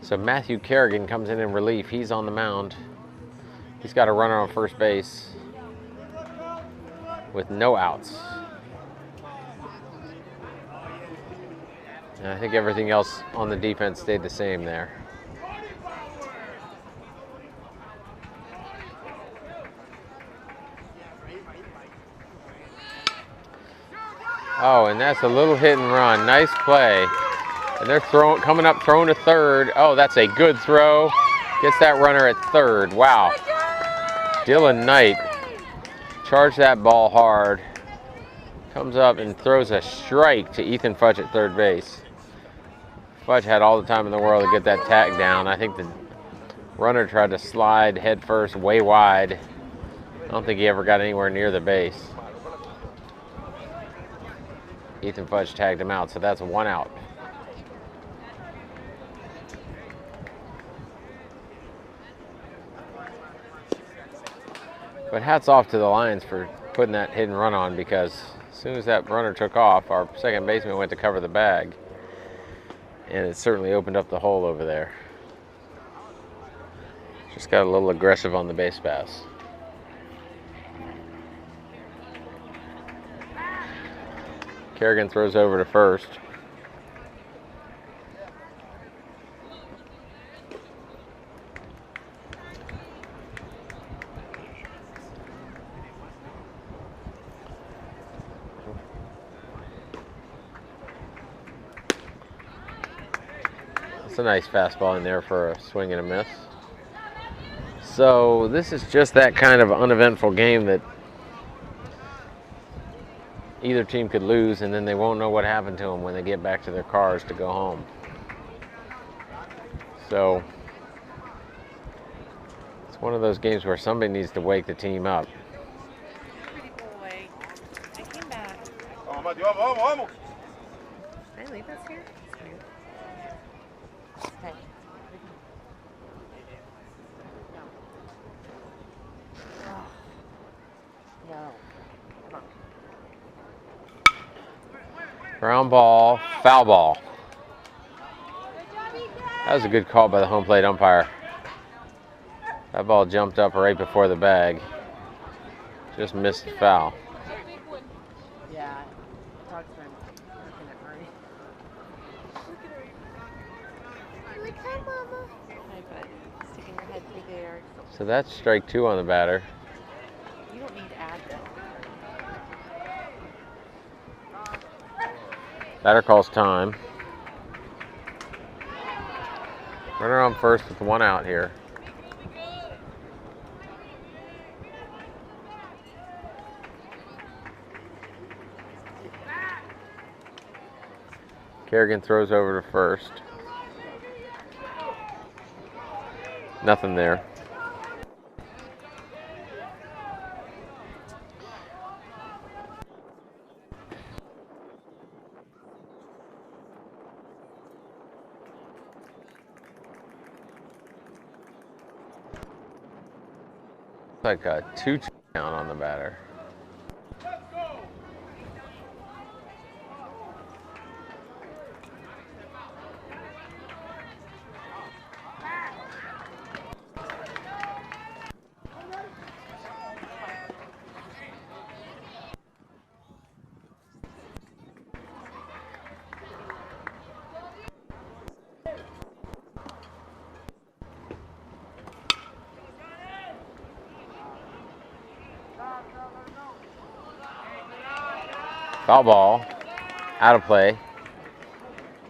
So Matthew Kerrigan comes in relief. He's on the mound. He's got a runner on first base with no outs. And I think everything else on the defense stayed the same there. Oh, and that's a little hit and run. Nice play. And they're coming up, throwing to third. Oh, that's a good throw. Gets that runner at third. Wow. Dylan Knight charged that ball hard. Comes up and throws a strike to Ethan Fudge at third base. Fudge had all the time in the world to get that tag down. I think the runner tried to slide head first way wide. I don't think he ever got anywhere near the base. Ethan Fudge tagged him out, so that's 1 out. But hats off to the Lions for putting that hit and run on, because as soon as that runner took off, our second baseman went to cover the bag. And it certainly opened up the hole over there. Just got a little aggressive on the base pass. Kerrigan throws over to first. It's a nice fastball in there for a swing and a miss. So this is just that kind of uneventful game that either team could lose, and then they won't know what happened to them when they get back to their cars to go home. So it's one of those games where somebody needs to wake the team up. Pretty boy. I came back. Vamos, Mati, vamos, vamos, vamos. Can I leave this here? Okay. No. Come on. Ground ball, foul ball. That was a good call by the home plate umpire. That ball jumped up right before the bag. Just missed the foul. Yeah. Talk to him. Looking at Murray. Like, hi, Mama. Hi, bud. Sticking your head through there. So that's strike two on the batter. You don't need to add that. Batter calls time. Runner on first with one out here. Kerrigan throws over to first. Nothing there. Like a 2-2 count on the batter. Foul ball, out of play,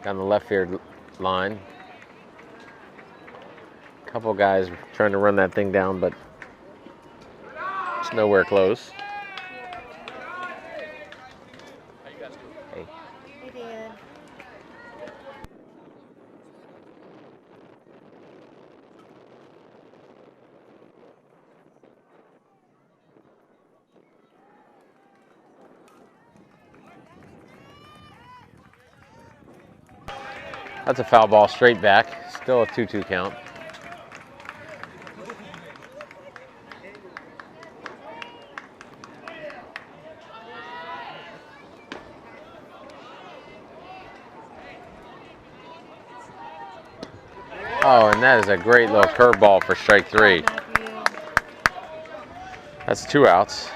down the left field line. A couple guys trying to run that thing down, but it's nowhere close. Hey. Hey, Dan. That's a foul ball straight back, still a 2-2 count. Oh, and that is a great little curveball for strike three. That's 2 outs.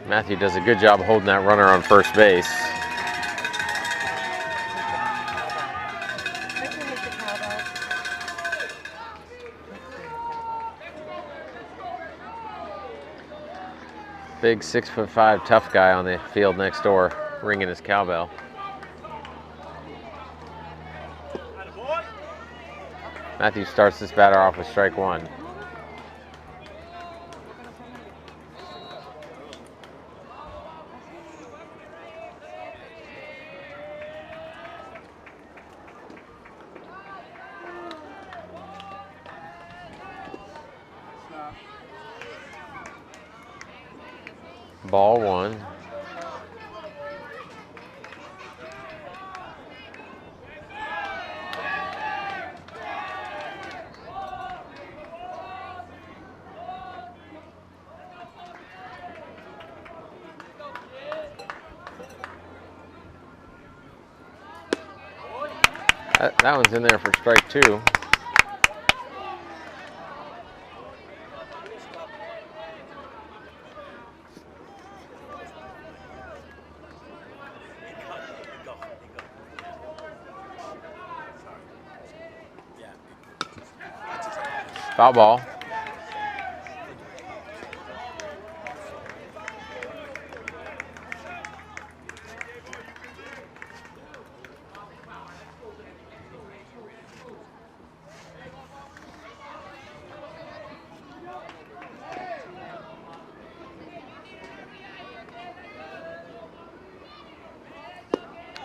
Matthew does a good job holding that runner on first base. Big 6'5" tough guy on the field next door, ringing his cowbell. Matthew starts this batter off with strike one. Ball one. That one's in there for strike 2. Foul ball.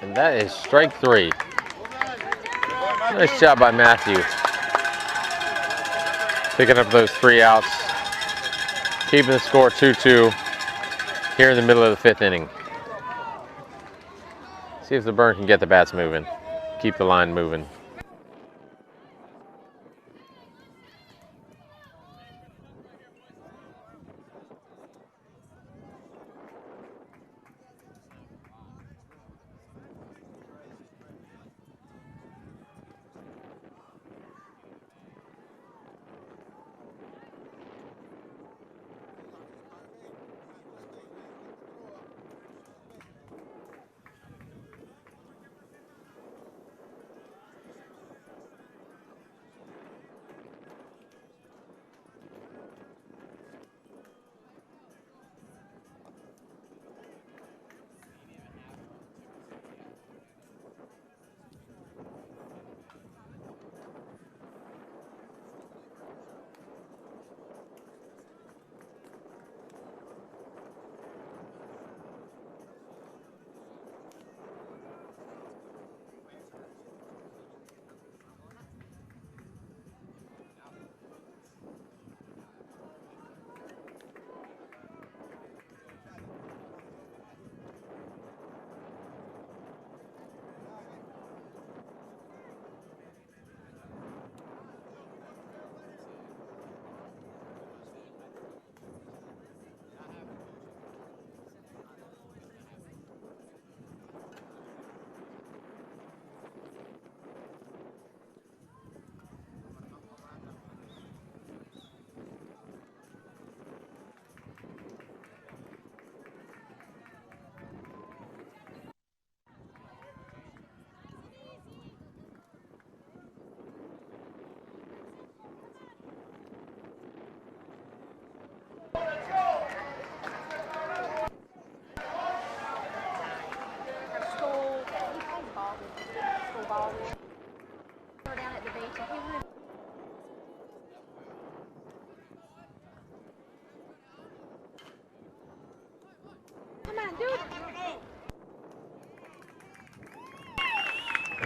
And that is strike 3. Nice job by Matthew. Picking up those 3 outs. Keeping the score 2-2 here in the middle of the 5th inning. See if the Burn can get the bats moving. Keep the line moving.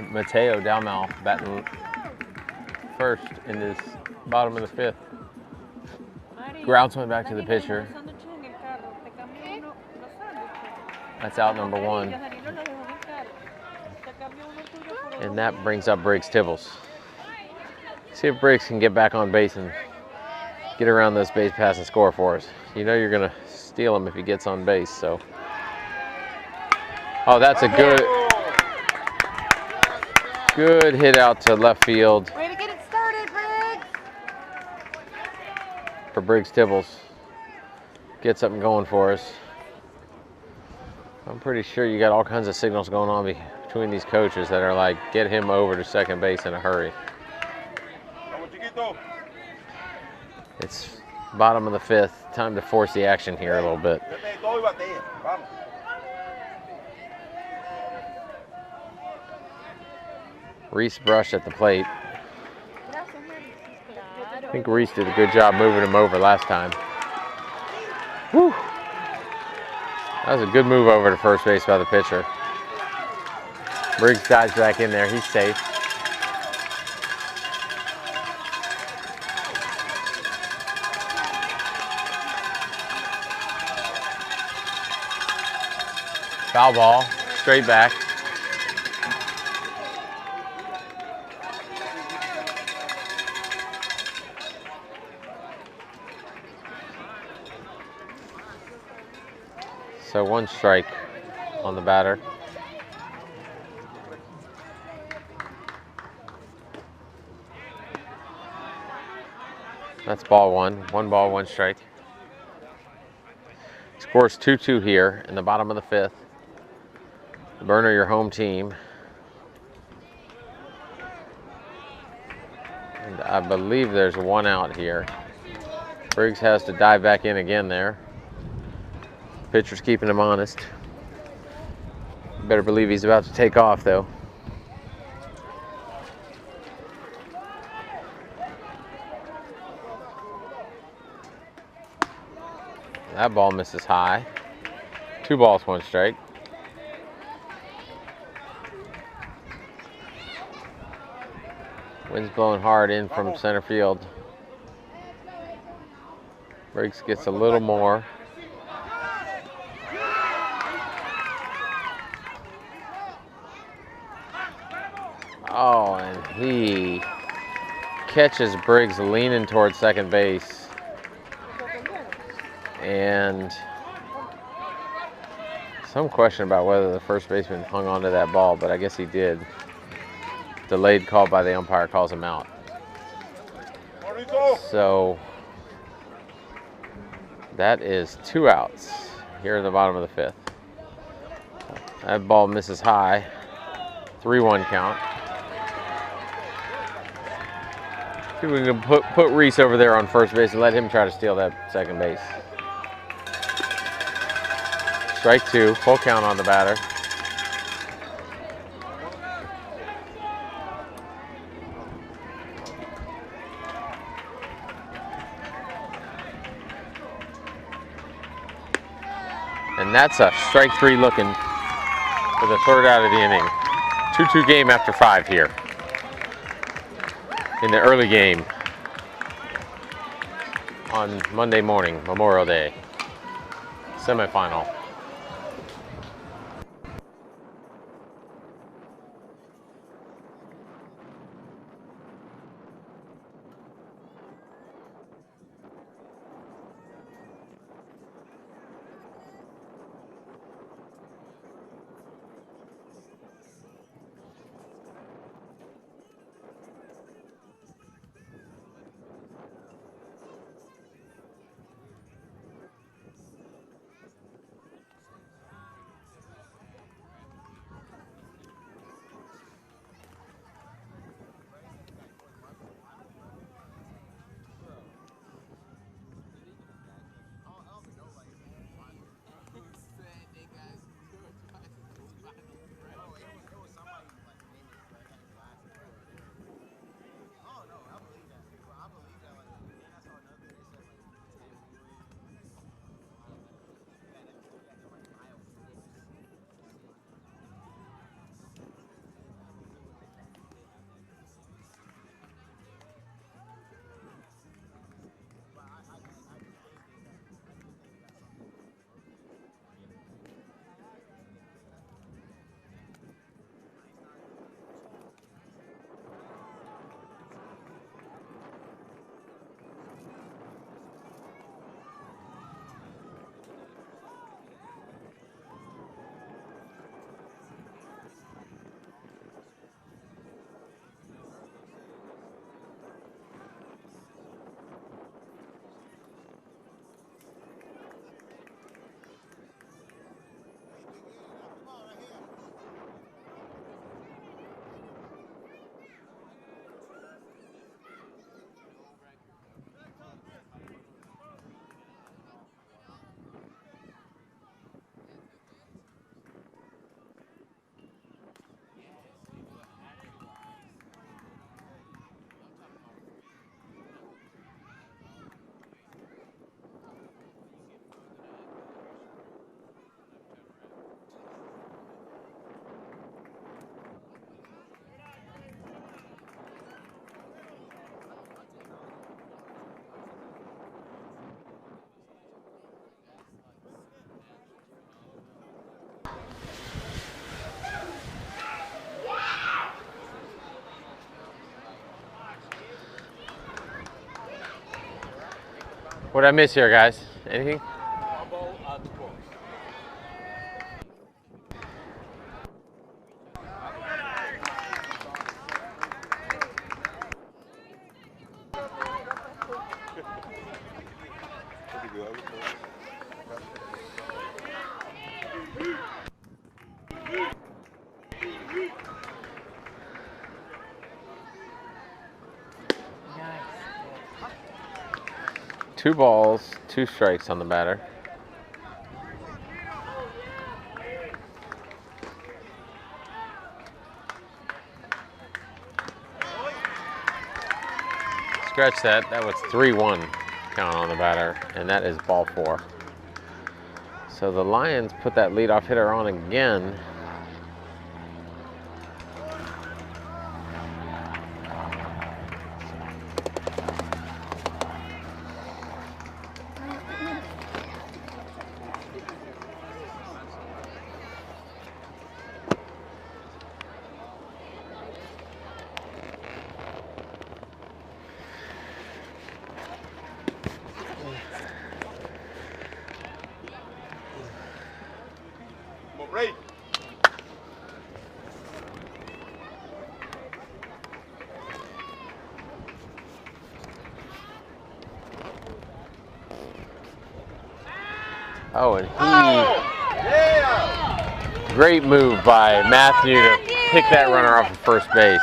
Mateo Dalmal batting first in this bottom of the 5th. Grounds went back to the pitcher. That's out number 1. And that brings up Briggs Tibbles. See if Briggs can get back on base and get around this base pass and score for us. You know you're gonna steal him if he gets on base, so. Oh, that's a good hit out to left field. Way to get it started, Briggs! For Briggs Tibbles. Get something going for us. I'm pretty sure you got all kinds of signals going on between these coaches that are like, get him over to second base in a hurry. It's bottom of the 5th. Time to force the action here a little bit. Reese Brush at the plate. I think Reese did a good job moving him over last time. Whew. That was a good move over to first base by the pitcher. Briggs dives back in there. He's safe. Foul ball, straight back. So 1 strike on the batter. That's ball one. 1 ball, 1 strike. Score's 2-2 here in the bottom of the 5th. Burner, your home team. And I believe there's 1 out here. Briggs has to dive back in again there. Pitcher's keeping him honest. Better believe he's about to take off, though. That ball misses high. 2 balls, 1 strike. Wind's blowing hard in from center field. Briggs gets a little more. Oh, and he catches Briggs leaning towards second base. And some question about whether the first baseman hung onto that ball, but I guess he did. Delayed call by the umpire calls him out. So that is 2 outs here in the bottom of the 5th. That ball misses high. 3-1 count. See if we can put Reese over there on first base and let him try to steal that second base. Strike 2, full count on the batter. And that's a strike 3 looking for the 3rd out of the inning. 2-2 game after 5 here in the early game on Monday morning, Memorial Day, semifinal. What did I miss here, guys? Anything? 2 balls, 2 strikes on the batter. Scratch that. That was 3-1 count on the batter, and that is ball 4. So the Lions put that leadoff hitter on again. Ray. Oh, and he, Yeah. great move by Matthew to pick that runner off of first base.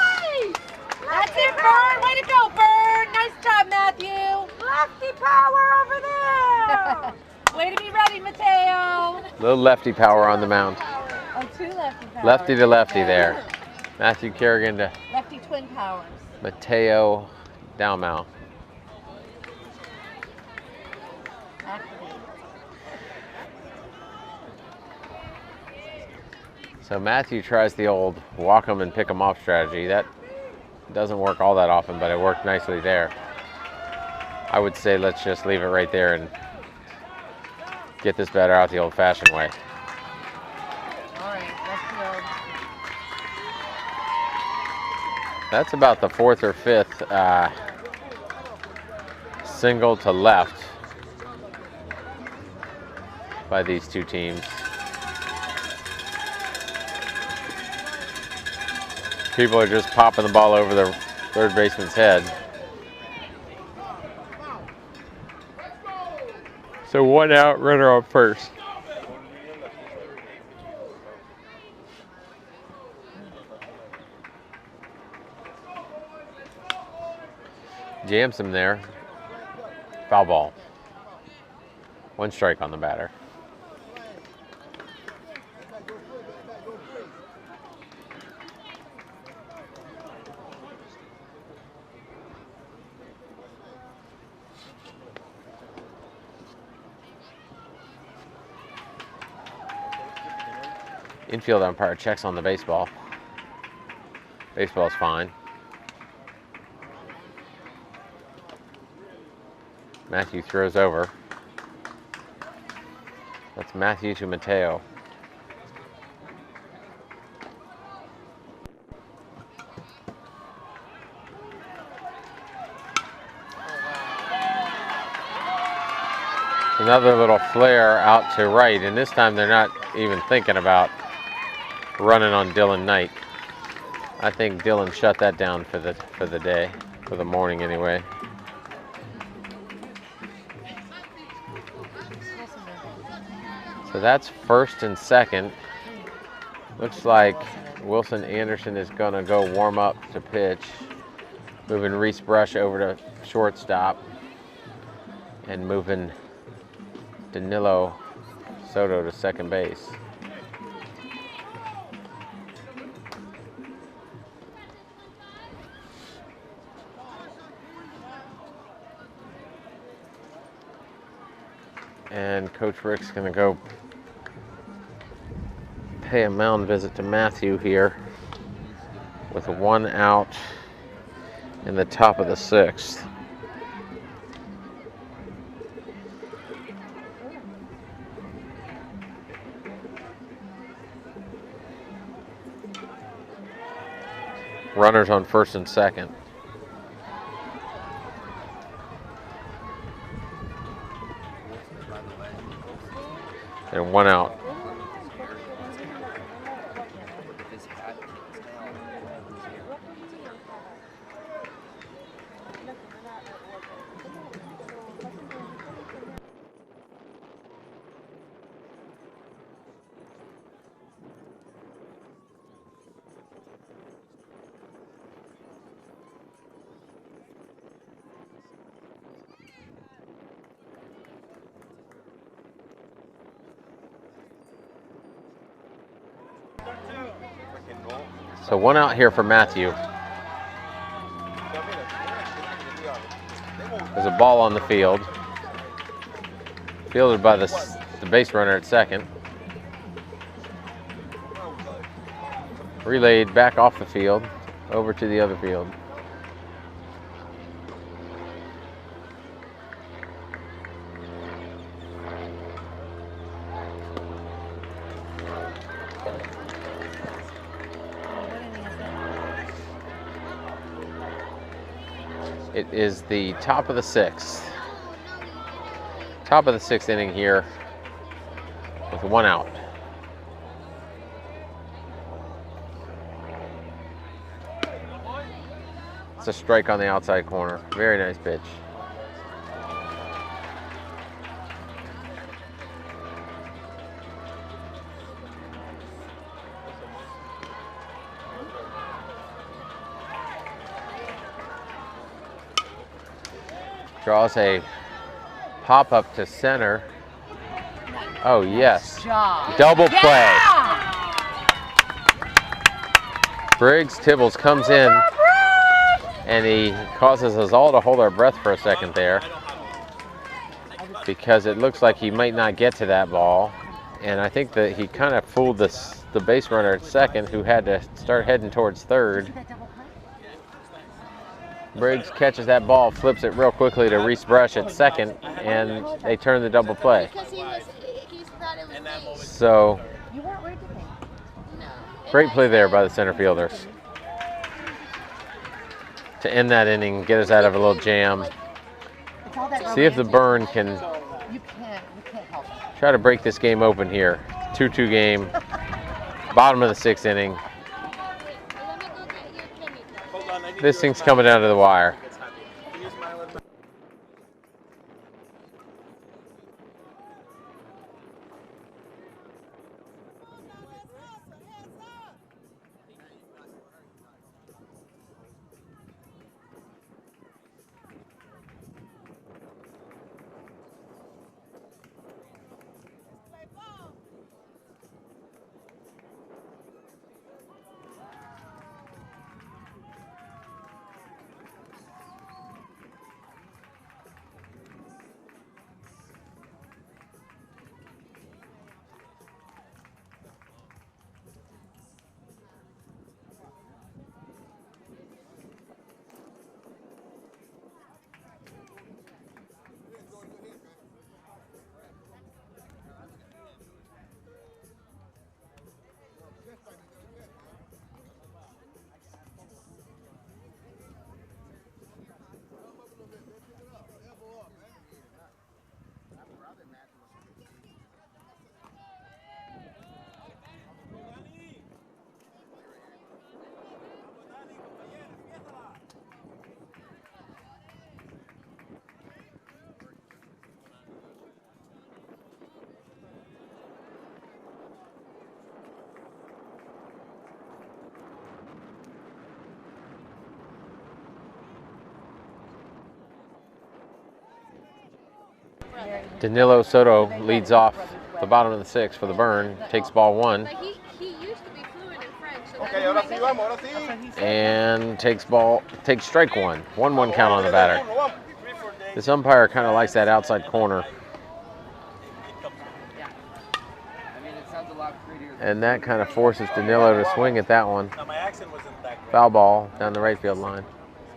That's it, Bird. Way to go, Bird. Nice job, Matthew. Lefty power over there. Way to be ready, Mateo. Little lefty power on the mound. Oh, 2 lefty powers. Lefty to lefty there. Matthew Kerrigan to Lefty twin powers. Mateo Dalmau. So Matthew tries the old walk 'em and pick 'em off strategy. That doesn't work all that often, but it worked nicely there. I would say let's just leave it right there and get this batter out the old-fashioned way. All right, left field. That's about the 4th or 5th single to left by these two teams. People are just popping the ball over the third baseman's head. So 1 out, runner on first. Jams him there. Foul ball. 1 strike on the batter. Infield umpire checks on the baseball. Baseball's fine. Matthew throws over. That's Matthew to Mateo. Another little flare out to right, and this time they're not even thinking about running on Dylan Knight. I think Dylan shut that down for the day, for the morning anyway. So that's first and second. Looks like Wilson Anderson is gonna go warm up to pitch. Moving Reese Brush over to shortstop and moving Danilo Soto to second base. And Coach Rick's gonna go pay a mound visit to Matthew here with 1 out in the top of the 6th. Runners on first and second. And 1 out. So 1 out here for Matthew. There's a ball on the field. Fielded by the base runner at second. Relayed back off the field, over to the other field. It is the top of the 6th. Top of the 6th inning here with 1 out. It's a strike on the outside corner. Very nice pitch. Draws a pop up to center. Oh, yes. Double play. Briggs Tibbles comes in and he causes us all to hold our breath for a second there because it looks like he might not get to that ball. And I think that he kind of fooled the base runner at second, who had to start heading towards third. Briggs catches that ball, flips it real quickly to Reese Brush at second, and they turn the double play. Because he thought it was me. So, You weren't ready to think. No. great play there by the center fielders to end that inning, get us out of a little jam. It's all that See if the romantic. Burn can You can't help it. try to break this game open here. 2-2 game, bottom of the 6th inning. Let me go get your Kenny. Hold on, I need This to thing's remind coming you down to the wire. it's happy. Can you smile at me? Danilo Soto leads off the bottom of the 6th for the Burn, takes ball 1, Like he used to be fluent in French. So Okay, ahora sí vamos, ahora sí. and takes strike 1. 1-1 count on the batter. This umpire kind of likes that outside corner, I mean, it sounds a lot prettier. and that kind of forces Danilo to swing at that one. Now, my accent wasn't that great. Foul ball down the right field line.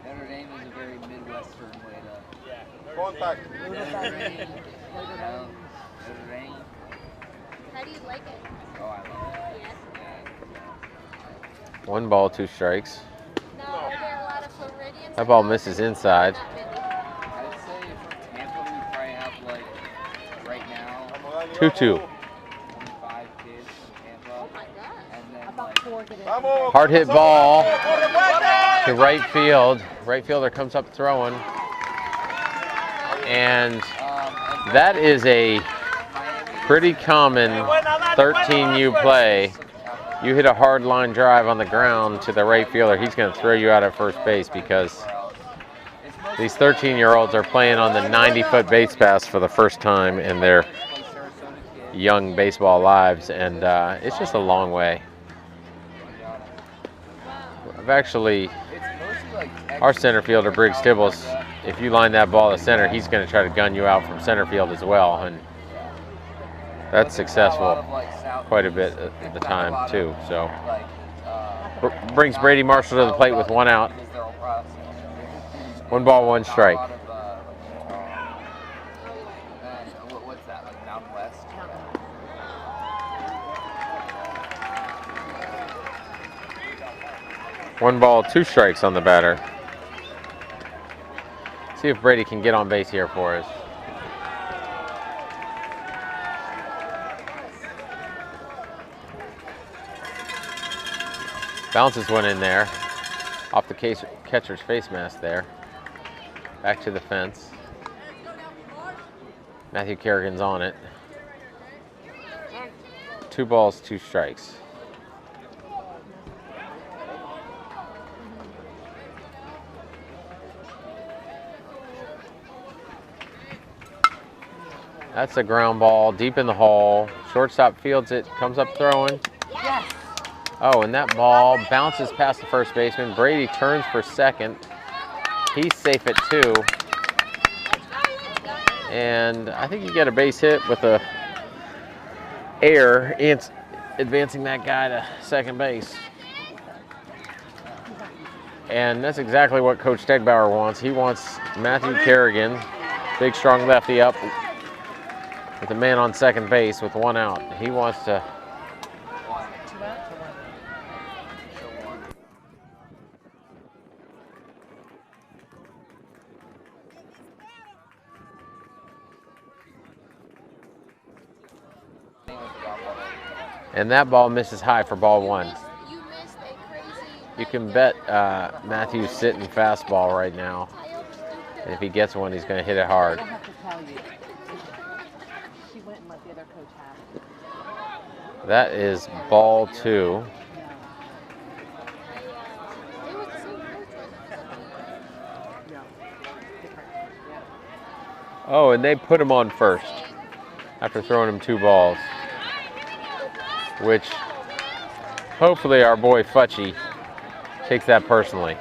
Notre Dame is a very Midwestern way to. Contact. Notre Dame. how do you like it? Oh, I love it. Yes. 1 ball, 2 strikes. Now, are there a lot of Floridians? That ball misses inside. Not many. I'd say for Tampa, we probably have like right now 2-2. 25 kids from Tampa, Oh my God. and then About like 4 get in. Vamos. Hard hit ball to right field. Right fielder comes up throwing. And that is a pretty common 13U play. You hit a hard line drive on the ground to the right fielder, he's going to throw you out at first base because these 13-year-olds are playing on the 90-foot base pass for the first time in their young baseball lives, and it's just a long way. I've actually, It's mostly like our center fielder, Briggs Tibbles, if you line that ball to center, he's going to try to gun you out from center field as well. And that's successful quite a bit at the time, too. So brings Brady Marshall to the plate with 1 out. 1 ball, 1 strike. What's that, like Mountain West? 1 ball, 2 strikes on the batter. See if Brady can get on base here for us. Bounces one in there, off the catcher's face mask there. Back to the fence. Matthew Kerrigan's on it. 2 balls, 2 strikes. That's a ground ball deep in the hole. Shortstop fields it, comes up throwing. Yes. Oh, and that ball bounces past the first baseman. Brady turns for second. He's safe at 2. And I think you get a base hit with a air advancing that guy to second base. And that's exactly what Coach Tegbauer wants. He wants Matthew Kerrigan, big strong lefty, up with a man on second base with 1 out. He wants to. And that ball misses high for ball 1. You missed a crazy. You can bet Matthew's sitting fastball right now. And if he gets one, he's going to hit it hard. I have to tell you. She went and let the other coach have it. That is ball 2. It was the same coach, wasn't it? No. Different. Yeah. Oh, and they put him on first after throwing him 2 balls. Which hopefully our boy Futchie takes that personally.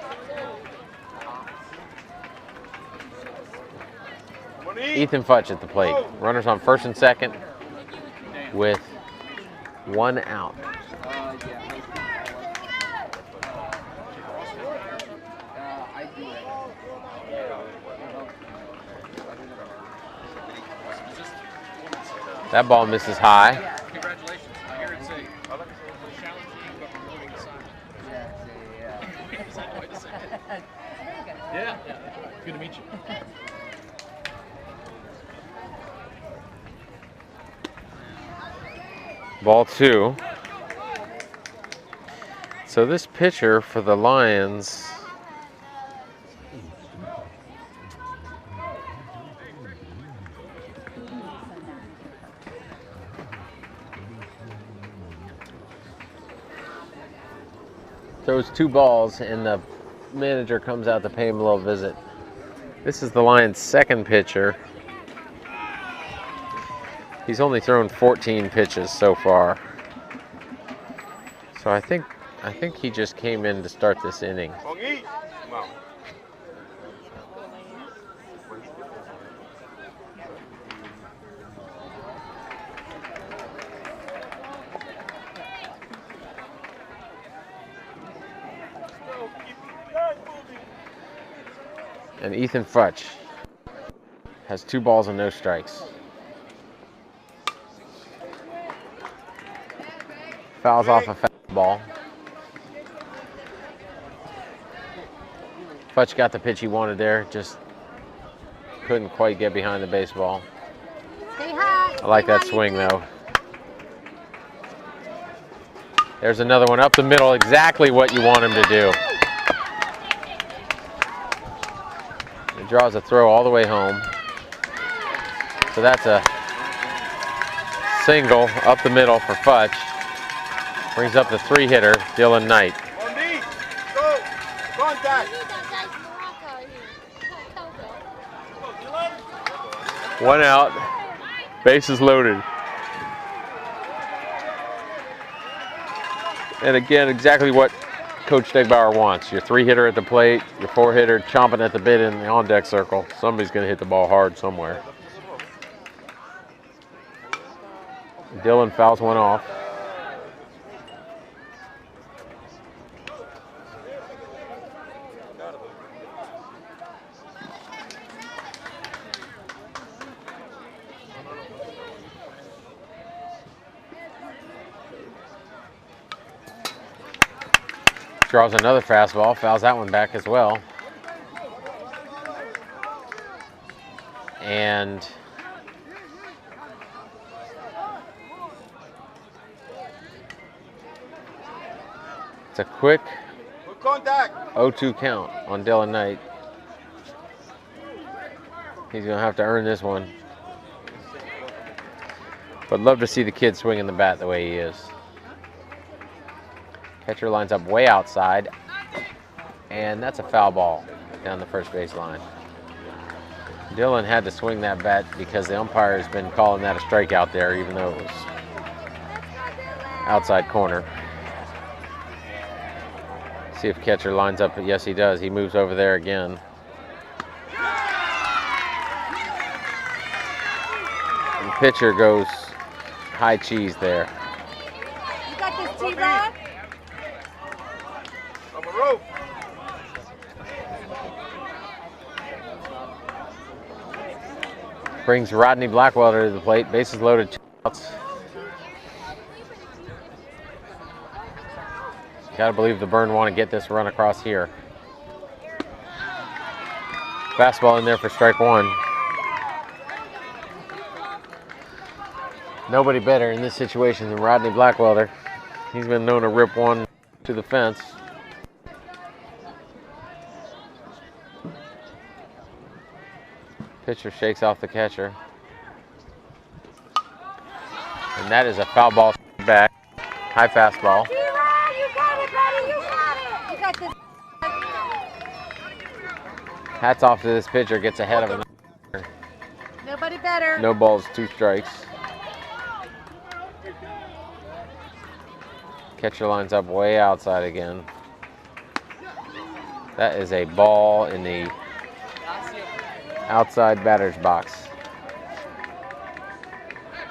Ethan Futch at the plate. Runners on first and second with 1 out. That ball misses high. Congratulations. I hear it say, challenging but rewarding assignment. Is that the way to say it? Yeah. Good to meet you. Ball 2. So this pitcher for the Lions throws 2 balls and the manager comes out to pay him a little visit. This is the Lions' second pitcher. He's only thrown 14 pitches so far. So I think he just came in to start this inning. And Ethan Futch has 2 balls and no strikes. Fouls off a fastball. Futch got the pitch he wanted there, just couldn't quite get behind the baseball. Stay high. I like that swing though. There's another one up the middle, exactly what you want him to do. He draws a throw all the way home. So that's a single up the middle for Futch. Brings up the 3-hitter, Dylan Knight. On me. Go. Contact. We need that guy's Morocco here. 1 out, bases loaded. And again, exactly what Coach Stegbauer wants. Your 3-hitter at the plate, your 4-hitter chomping at the bit in the on-deck circle. Somebody's going to hit the ball hard somewhere. Dylan fouls one off. Draws another fastball, fouls that one back as well. And it's a quick Contact. 0-2 count on Dylan Knight. He's going to have to earn this one. But love to see the kid swinging the bat the way he is. Catcher lines up way outside, and that's a foul ball down the first base line. Dylan had to swing that bat because the umpire has been calling that a strikeout there, even though it was outside corner. See if catcher lines up. Yes, he does. He moves over there again. And pitcher goes high cheese there. You got this, T-Rock? Brings Rodney Blackwelder to the plate. Bases loaded. 2 outs. Gotta believe the Burn want to get this run across here. Fastball in there for strike one. Nobody better in this situation than Rodney Blackwelder. He's been known to rip one to the fence. Pitcher shakes off the catcher. And that is a foul ball back. High fastball. You got it, buddy. You got it. You got this. Hats off to this pitcher. Gets ahead of him. Nobody better. No balls, 2 strikes. Catcher lines up way outside again. That is a ball in the outside batter's box.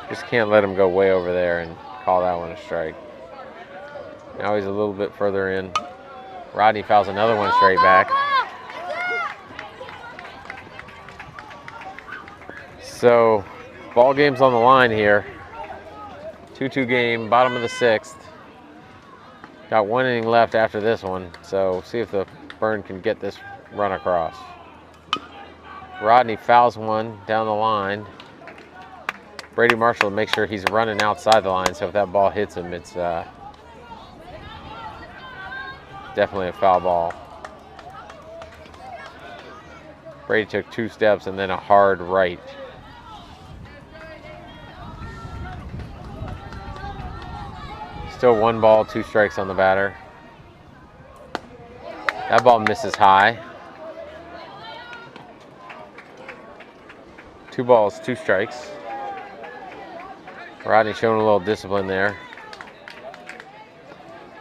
Just can't let him go way over there and call that one a strike. Now he's a little bit further in. Rodney fouls another one straight back. So, ball game's on the line here. 2-2 game, bottom of the 6th. Got 1 inning left after this one, so see if the Burn can get this run across. Rodney fouls one down the line. Brady Marshall makes sure he's running outside the line, so if that ball hits him, it's definitely a foul ball. Brady took 2 steps and then a hard right. Still 1 ball, 2 strikes on the batter. That ball misses high. 2 balls, 2 strikes. Rodney showing a little discipline there.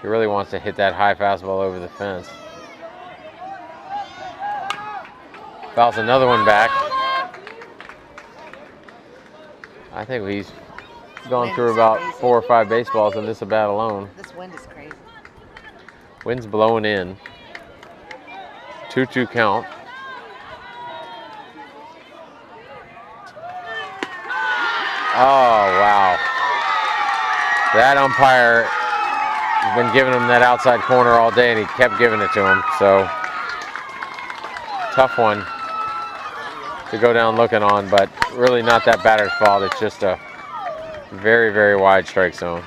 He really wants to hit that high fastball over the fence. Fouls another one back. I think he's gone through about 4 or 5 baseballs in this at bat alone. This wind is crazy. Wind's blowing in. 2-2 count. Oh, wow. That umpire has been giving him that outside corner all day, and he kept giving it to him. So, tough one to go down looking on, but really not that batter's fault. It's just a very, very wide strike zone.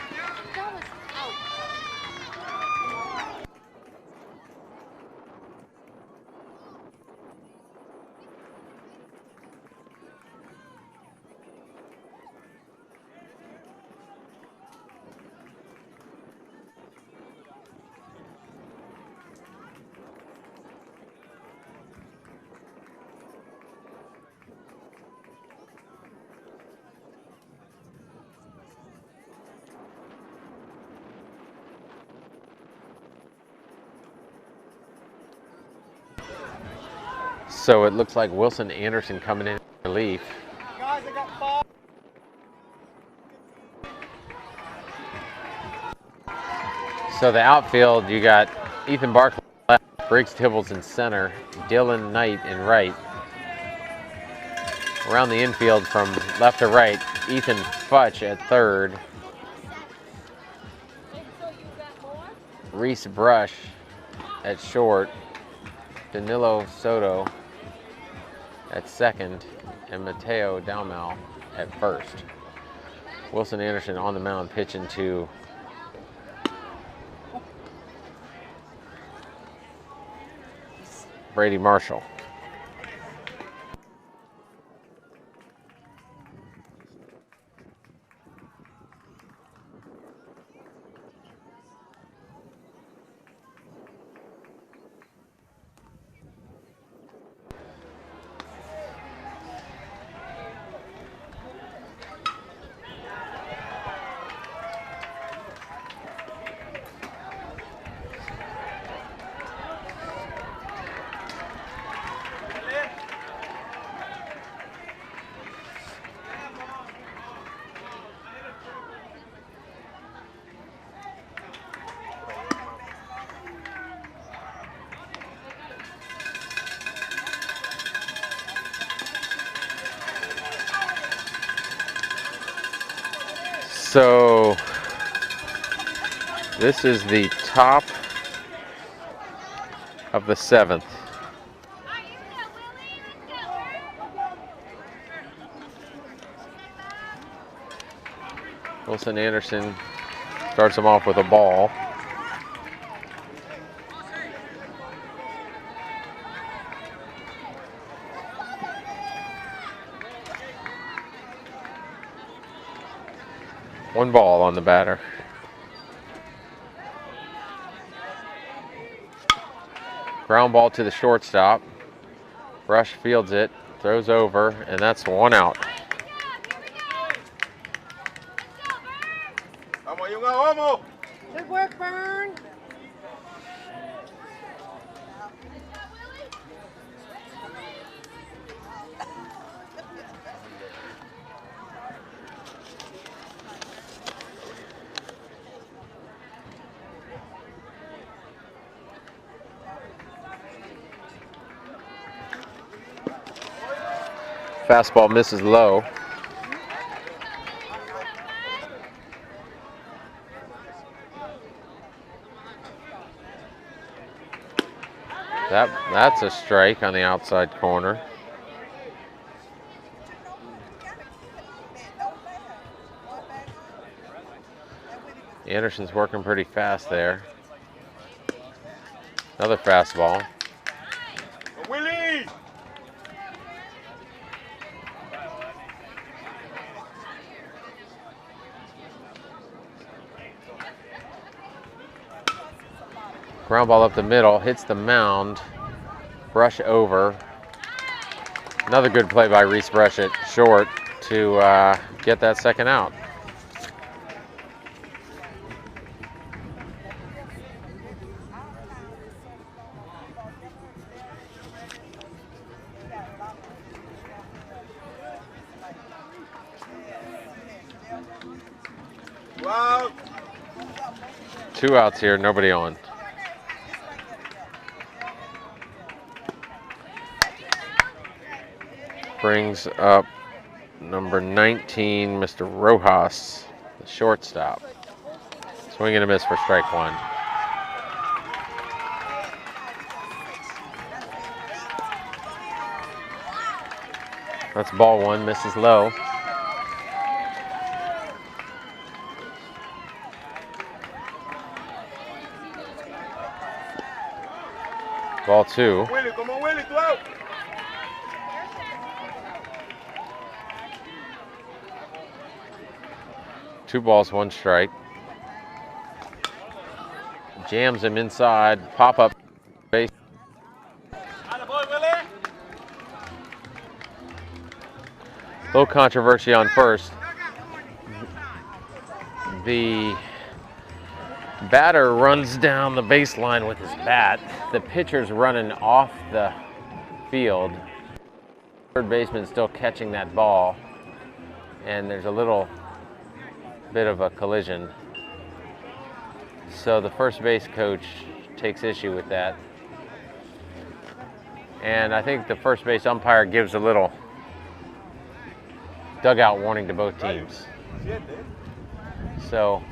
So it looks like Wilson Anderson coming in relief. Guys, I got 5. So the outfield, you got Ethan Barkley left, Briggs Tibbles in center, Dylan Knight in right. Around the infield from left to right, Ethan Futch at third. Reese Brush at short. Danilo Soto at second. And Mateo Dalmau at first. Wilson Anderson on the mound pitching to Brady Marshall. So this is the top of the 7th. Wilson Anderson starts him off with a ball. One ball on the batter. Ground ball to the shortstop. Brush fields it, throws over, and that's one out. Vamos, Yunga, vamos. Good work, Burn. Fastball misses low. That's a strike on the outside corner. Anderson's working pretty fast there. Another fastball. Willie. Ground ball up the middle, hits the mound. Brush over. Another good play by Reese Brush at short to get that second out. Wow. 2 outs here, nobody on. Brings up number 19, Mr. Rojas, the shortstop. Swing and a miss for strike one. That's ball one, misses low. Ball two. Willie, come on, Willie, tú out. Two balls, one strike. Jams him inside, pop up base. Little controversy on first. The batter runs down the baseline with his bat. The pitcher's running off the field. Third baseman still catching that ball, and there's a little bit of a collision. So the first base coach takes issue with that. And I think the first base umpire gives a little dugout warning to both teams. So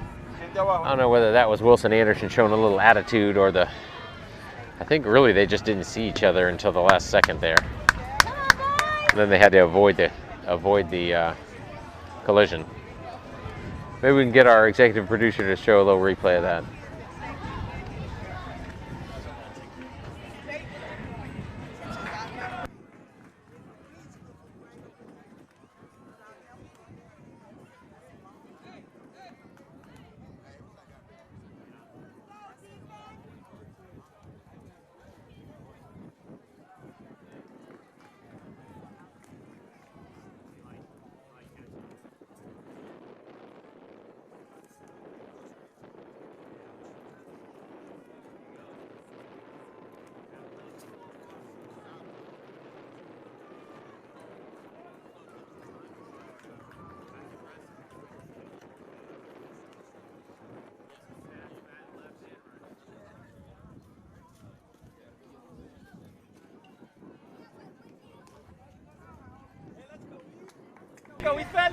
I don't know whether that was Wilson Anderson showing a little attitude or I think really they just didn't see each other until the last second there. And then they had to avoid the collision. Maybe we can get our executive producer to show a little replay of that.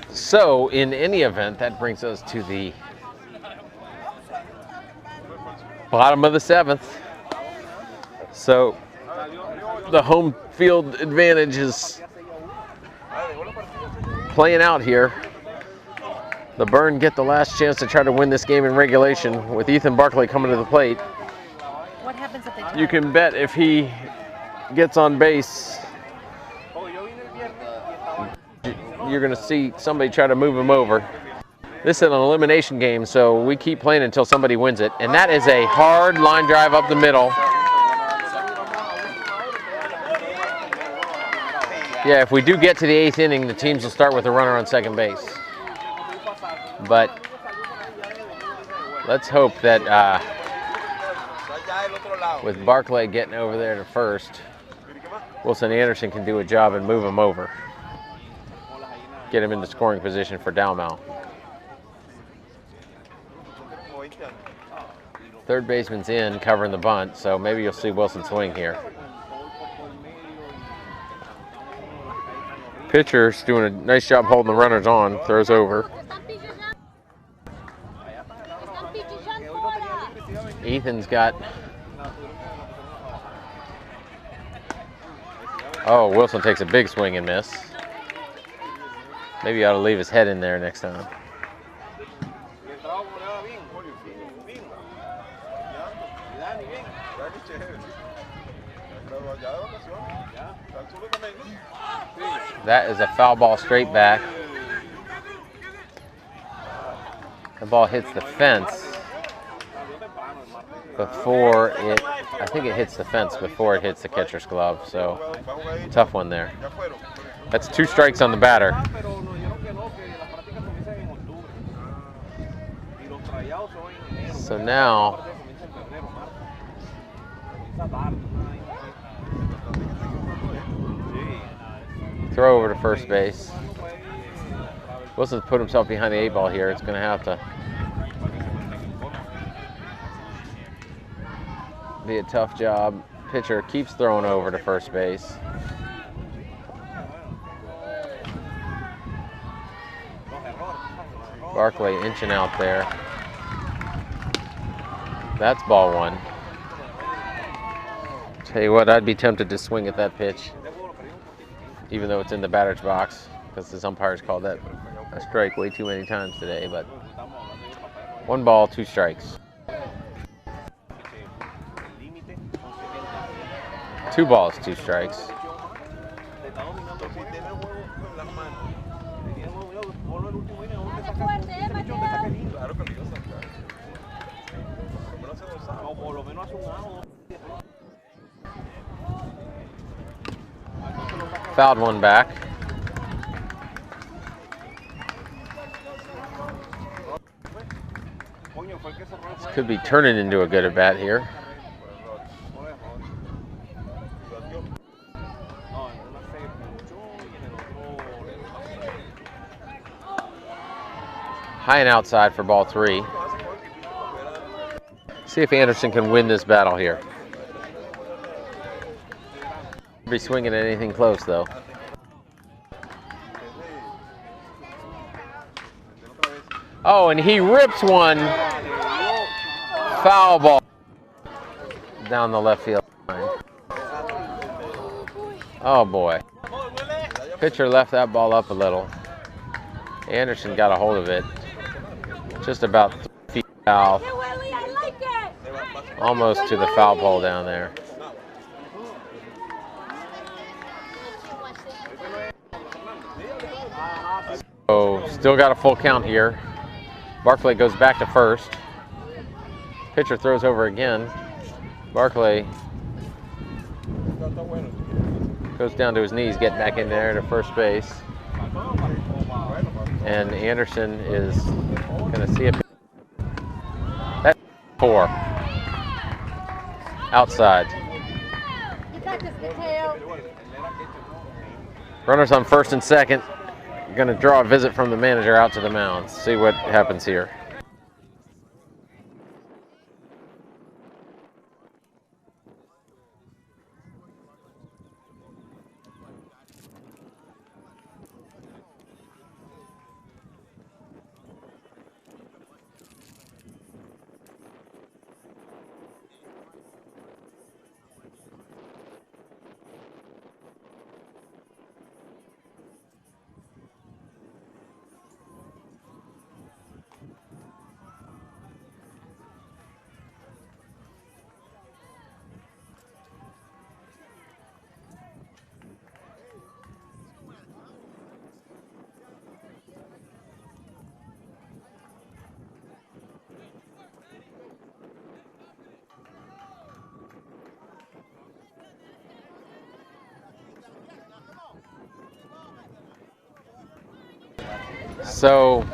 So, in any event, that brings us to the bottom of the 7th. So, the home field advantage is playing out here. The Burn get the last chance to try to win this game in regulation with Ethan Barclay coming to the plate. What happens if they tie? You can bet if he gets on base, you're going to see somebody try to move him over. This is an elimination game, so we keep playing until somebody wins it. And that is a hard line drive up the middle. Yeah, if we do get to the 8th inning, the teams will start with a runner on second base. But let's hope that with Barclay getting over there to first, Wilson Anderson can do a job and move him over. Get him into scoring position for Dalmau. Third baseman's in, covering the bunt, so maybe you'll see Wilson swing here. Pitcher's doing a nice job holding the runners on, throws over. Ethan's got... Oh, Wilson takes a big swing and miss. Maybe he ought to leave his head in there next time. That is a foul ball straight back. The ball hits the fence before it, I think it hits the fence before it hits the catcher's glove, so tough one there. That's 2 strikes on the batter. So now, throw over to first base. Wilson's put himself behind the 8 ball here. It's going to have to be a tough job. Pitcher keeps throwing over to first base. Barclay inching out there. That's ball 1. Tell you what, I'd be tempted to swing at that pitch, even though it's in the batter's box, because this umpire's called that a strike way too many times today. But 1 ball, 2 strikes. 2 balls, 2 strikes. Fouled one back. This could be turning into a good at bat here. High and outside for ball 3. See if Anderson can win this battle here. Be swinging at anything close though. Oh, and he rips one. Foul ball down the left field line. Oh boy. Pitcher left that ball up a little. Anderson got a hold of it. Just about 3 feet foul. Almost to the foul pole down there. So still got a full count here. Barclay goes back to first. Pitcher throws over again. Barclay goes down to his knees, getting back in there to first base. And Anderson is going to see a that's 4. Outside. Runners on first and second. Going to draw a visit from the manager out to the mound. See what happens here. So,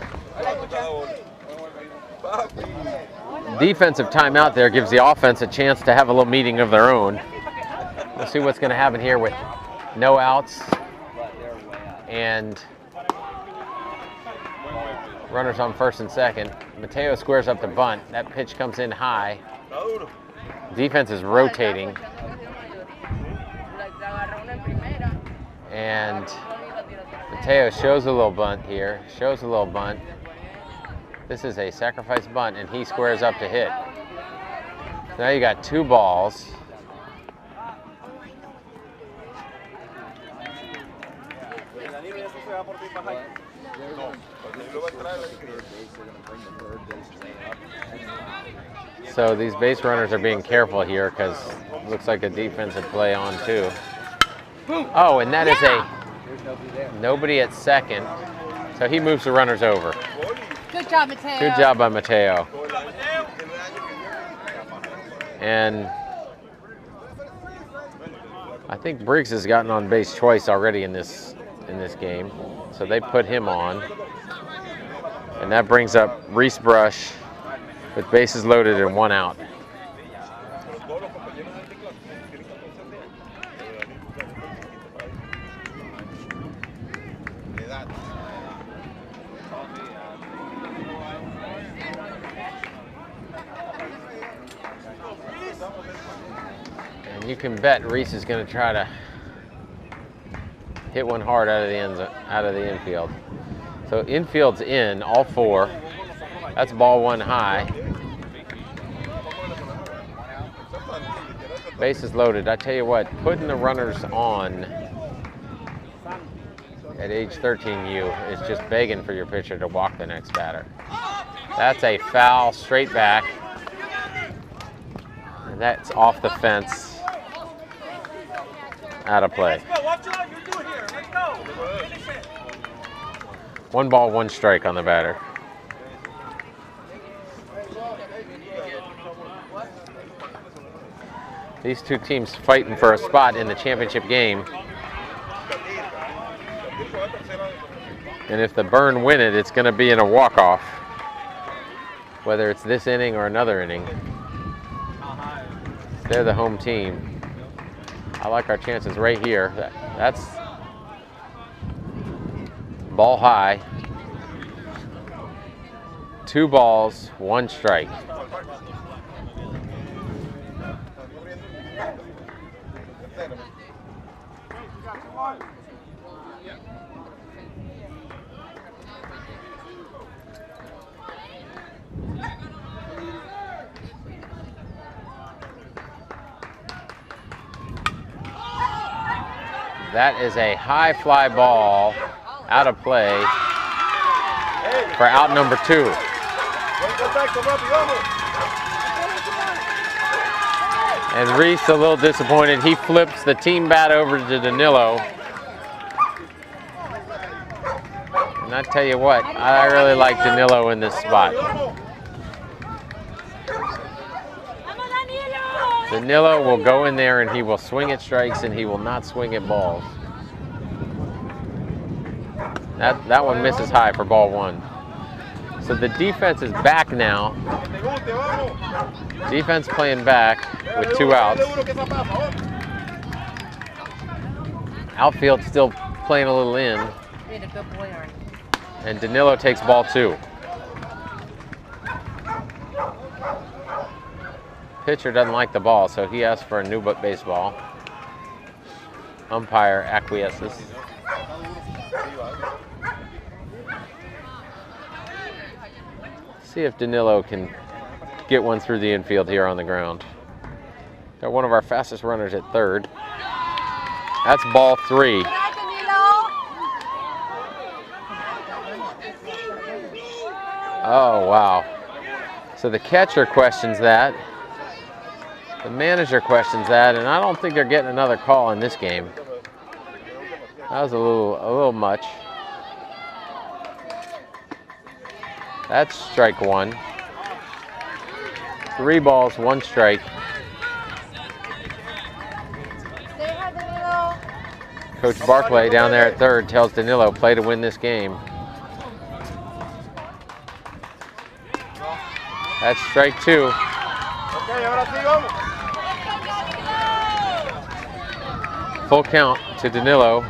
defensive timeout there gives the offense a chance to have a little meeting of their own. We'll see what's going to happen here with no outs and runners on first and second. Mateo squares up the bunt. That pitch comes in high. Defense is rotating. And Mateo shows a little bunt here, shows a little bunt. This is a sacrifice bunt, and he squares up to hit. So now you got 2 balls. So these base runners are being careful here because it looks like a defensive play on too. Oh, and that is nobody at second. So he moves the runners over. Good job, Mateo. Good job by Mateo. And I think Briggs has gotten on base twice already in this game. So they put him on. And that brings up Reese Brush with bases loaded and 1 out. And you can bet Reese is going to try to hit one hard out of the infield. So infield's in, all 4. That's ball 1 high. Bases loaded. I tell you what, putting the runners on at age 13U is just begging for your pitcher to walk the next batter. That's a foul straight back. And that's off the fence. Out of play. 1 ball, 1 strike on the batter. These 2 teams fighting for a spot in the championship game. And if the Burn win it, it's going to be in a walk-off. Whether it's this inning or another inning. They're the home team. I like our chances right here. That's ball high. 2 balls, 1 strike. That is a high fly ball out of play for out number 2. And Reese a little disappointed. He flips the team bat over to Danilo. And I tell you what, I really like Danilo in this spot. Danilo will go in there and he will swing at strikes and he will not swing at balls. That one misses high for ball 1. So the defense is back now. Defense playing back with 2 outs. Outfield still playing a little in. Being a good boy, Arnie. And Danilo takes ball 2. Pitcher doesn't like the ball, so he asks for a new baseball. Umpire acquiesces. See if Danilo can get one through the infield here on the ground. Got one of our fastest runners at third. That's ball 3. Oh, wow. So the catcher questions that. The manager questions that, and I don't think they're getting another call in this game. That was a little much. That's strike 1. 3 balls, 1 strike. Coach Barclay down there at third tells Danilo, play to win this game. That's strike 2. Full count to Danilo.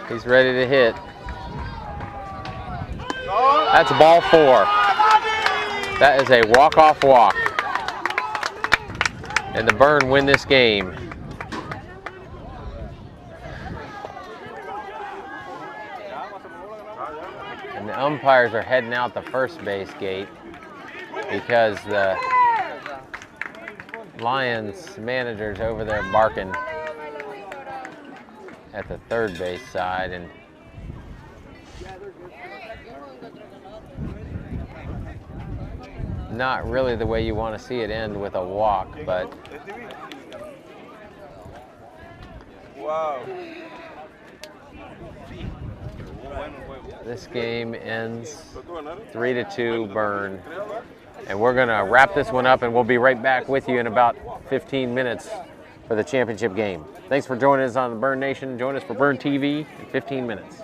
He's ready to hit. That's ball 4. That is a walk-off walk. And the Burn win this game. And the umpires are heading out the first base gate because the Lions manager's over there barking at the third base side, and not really the way you want to see it end with a walk, but wow. This game ends 3-2 Burn. And we're going to wrap this one up, and we'll be right back with you in about 15 minutes for the championship game. Thanks for joining us on the Burn Nation. Join us for Burn TV in 15 minutes.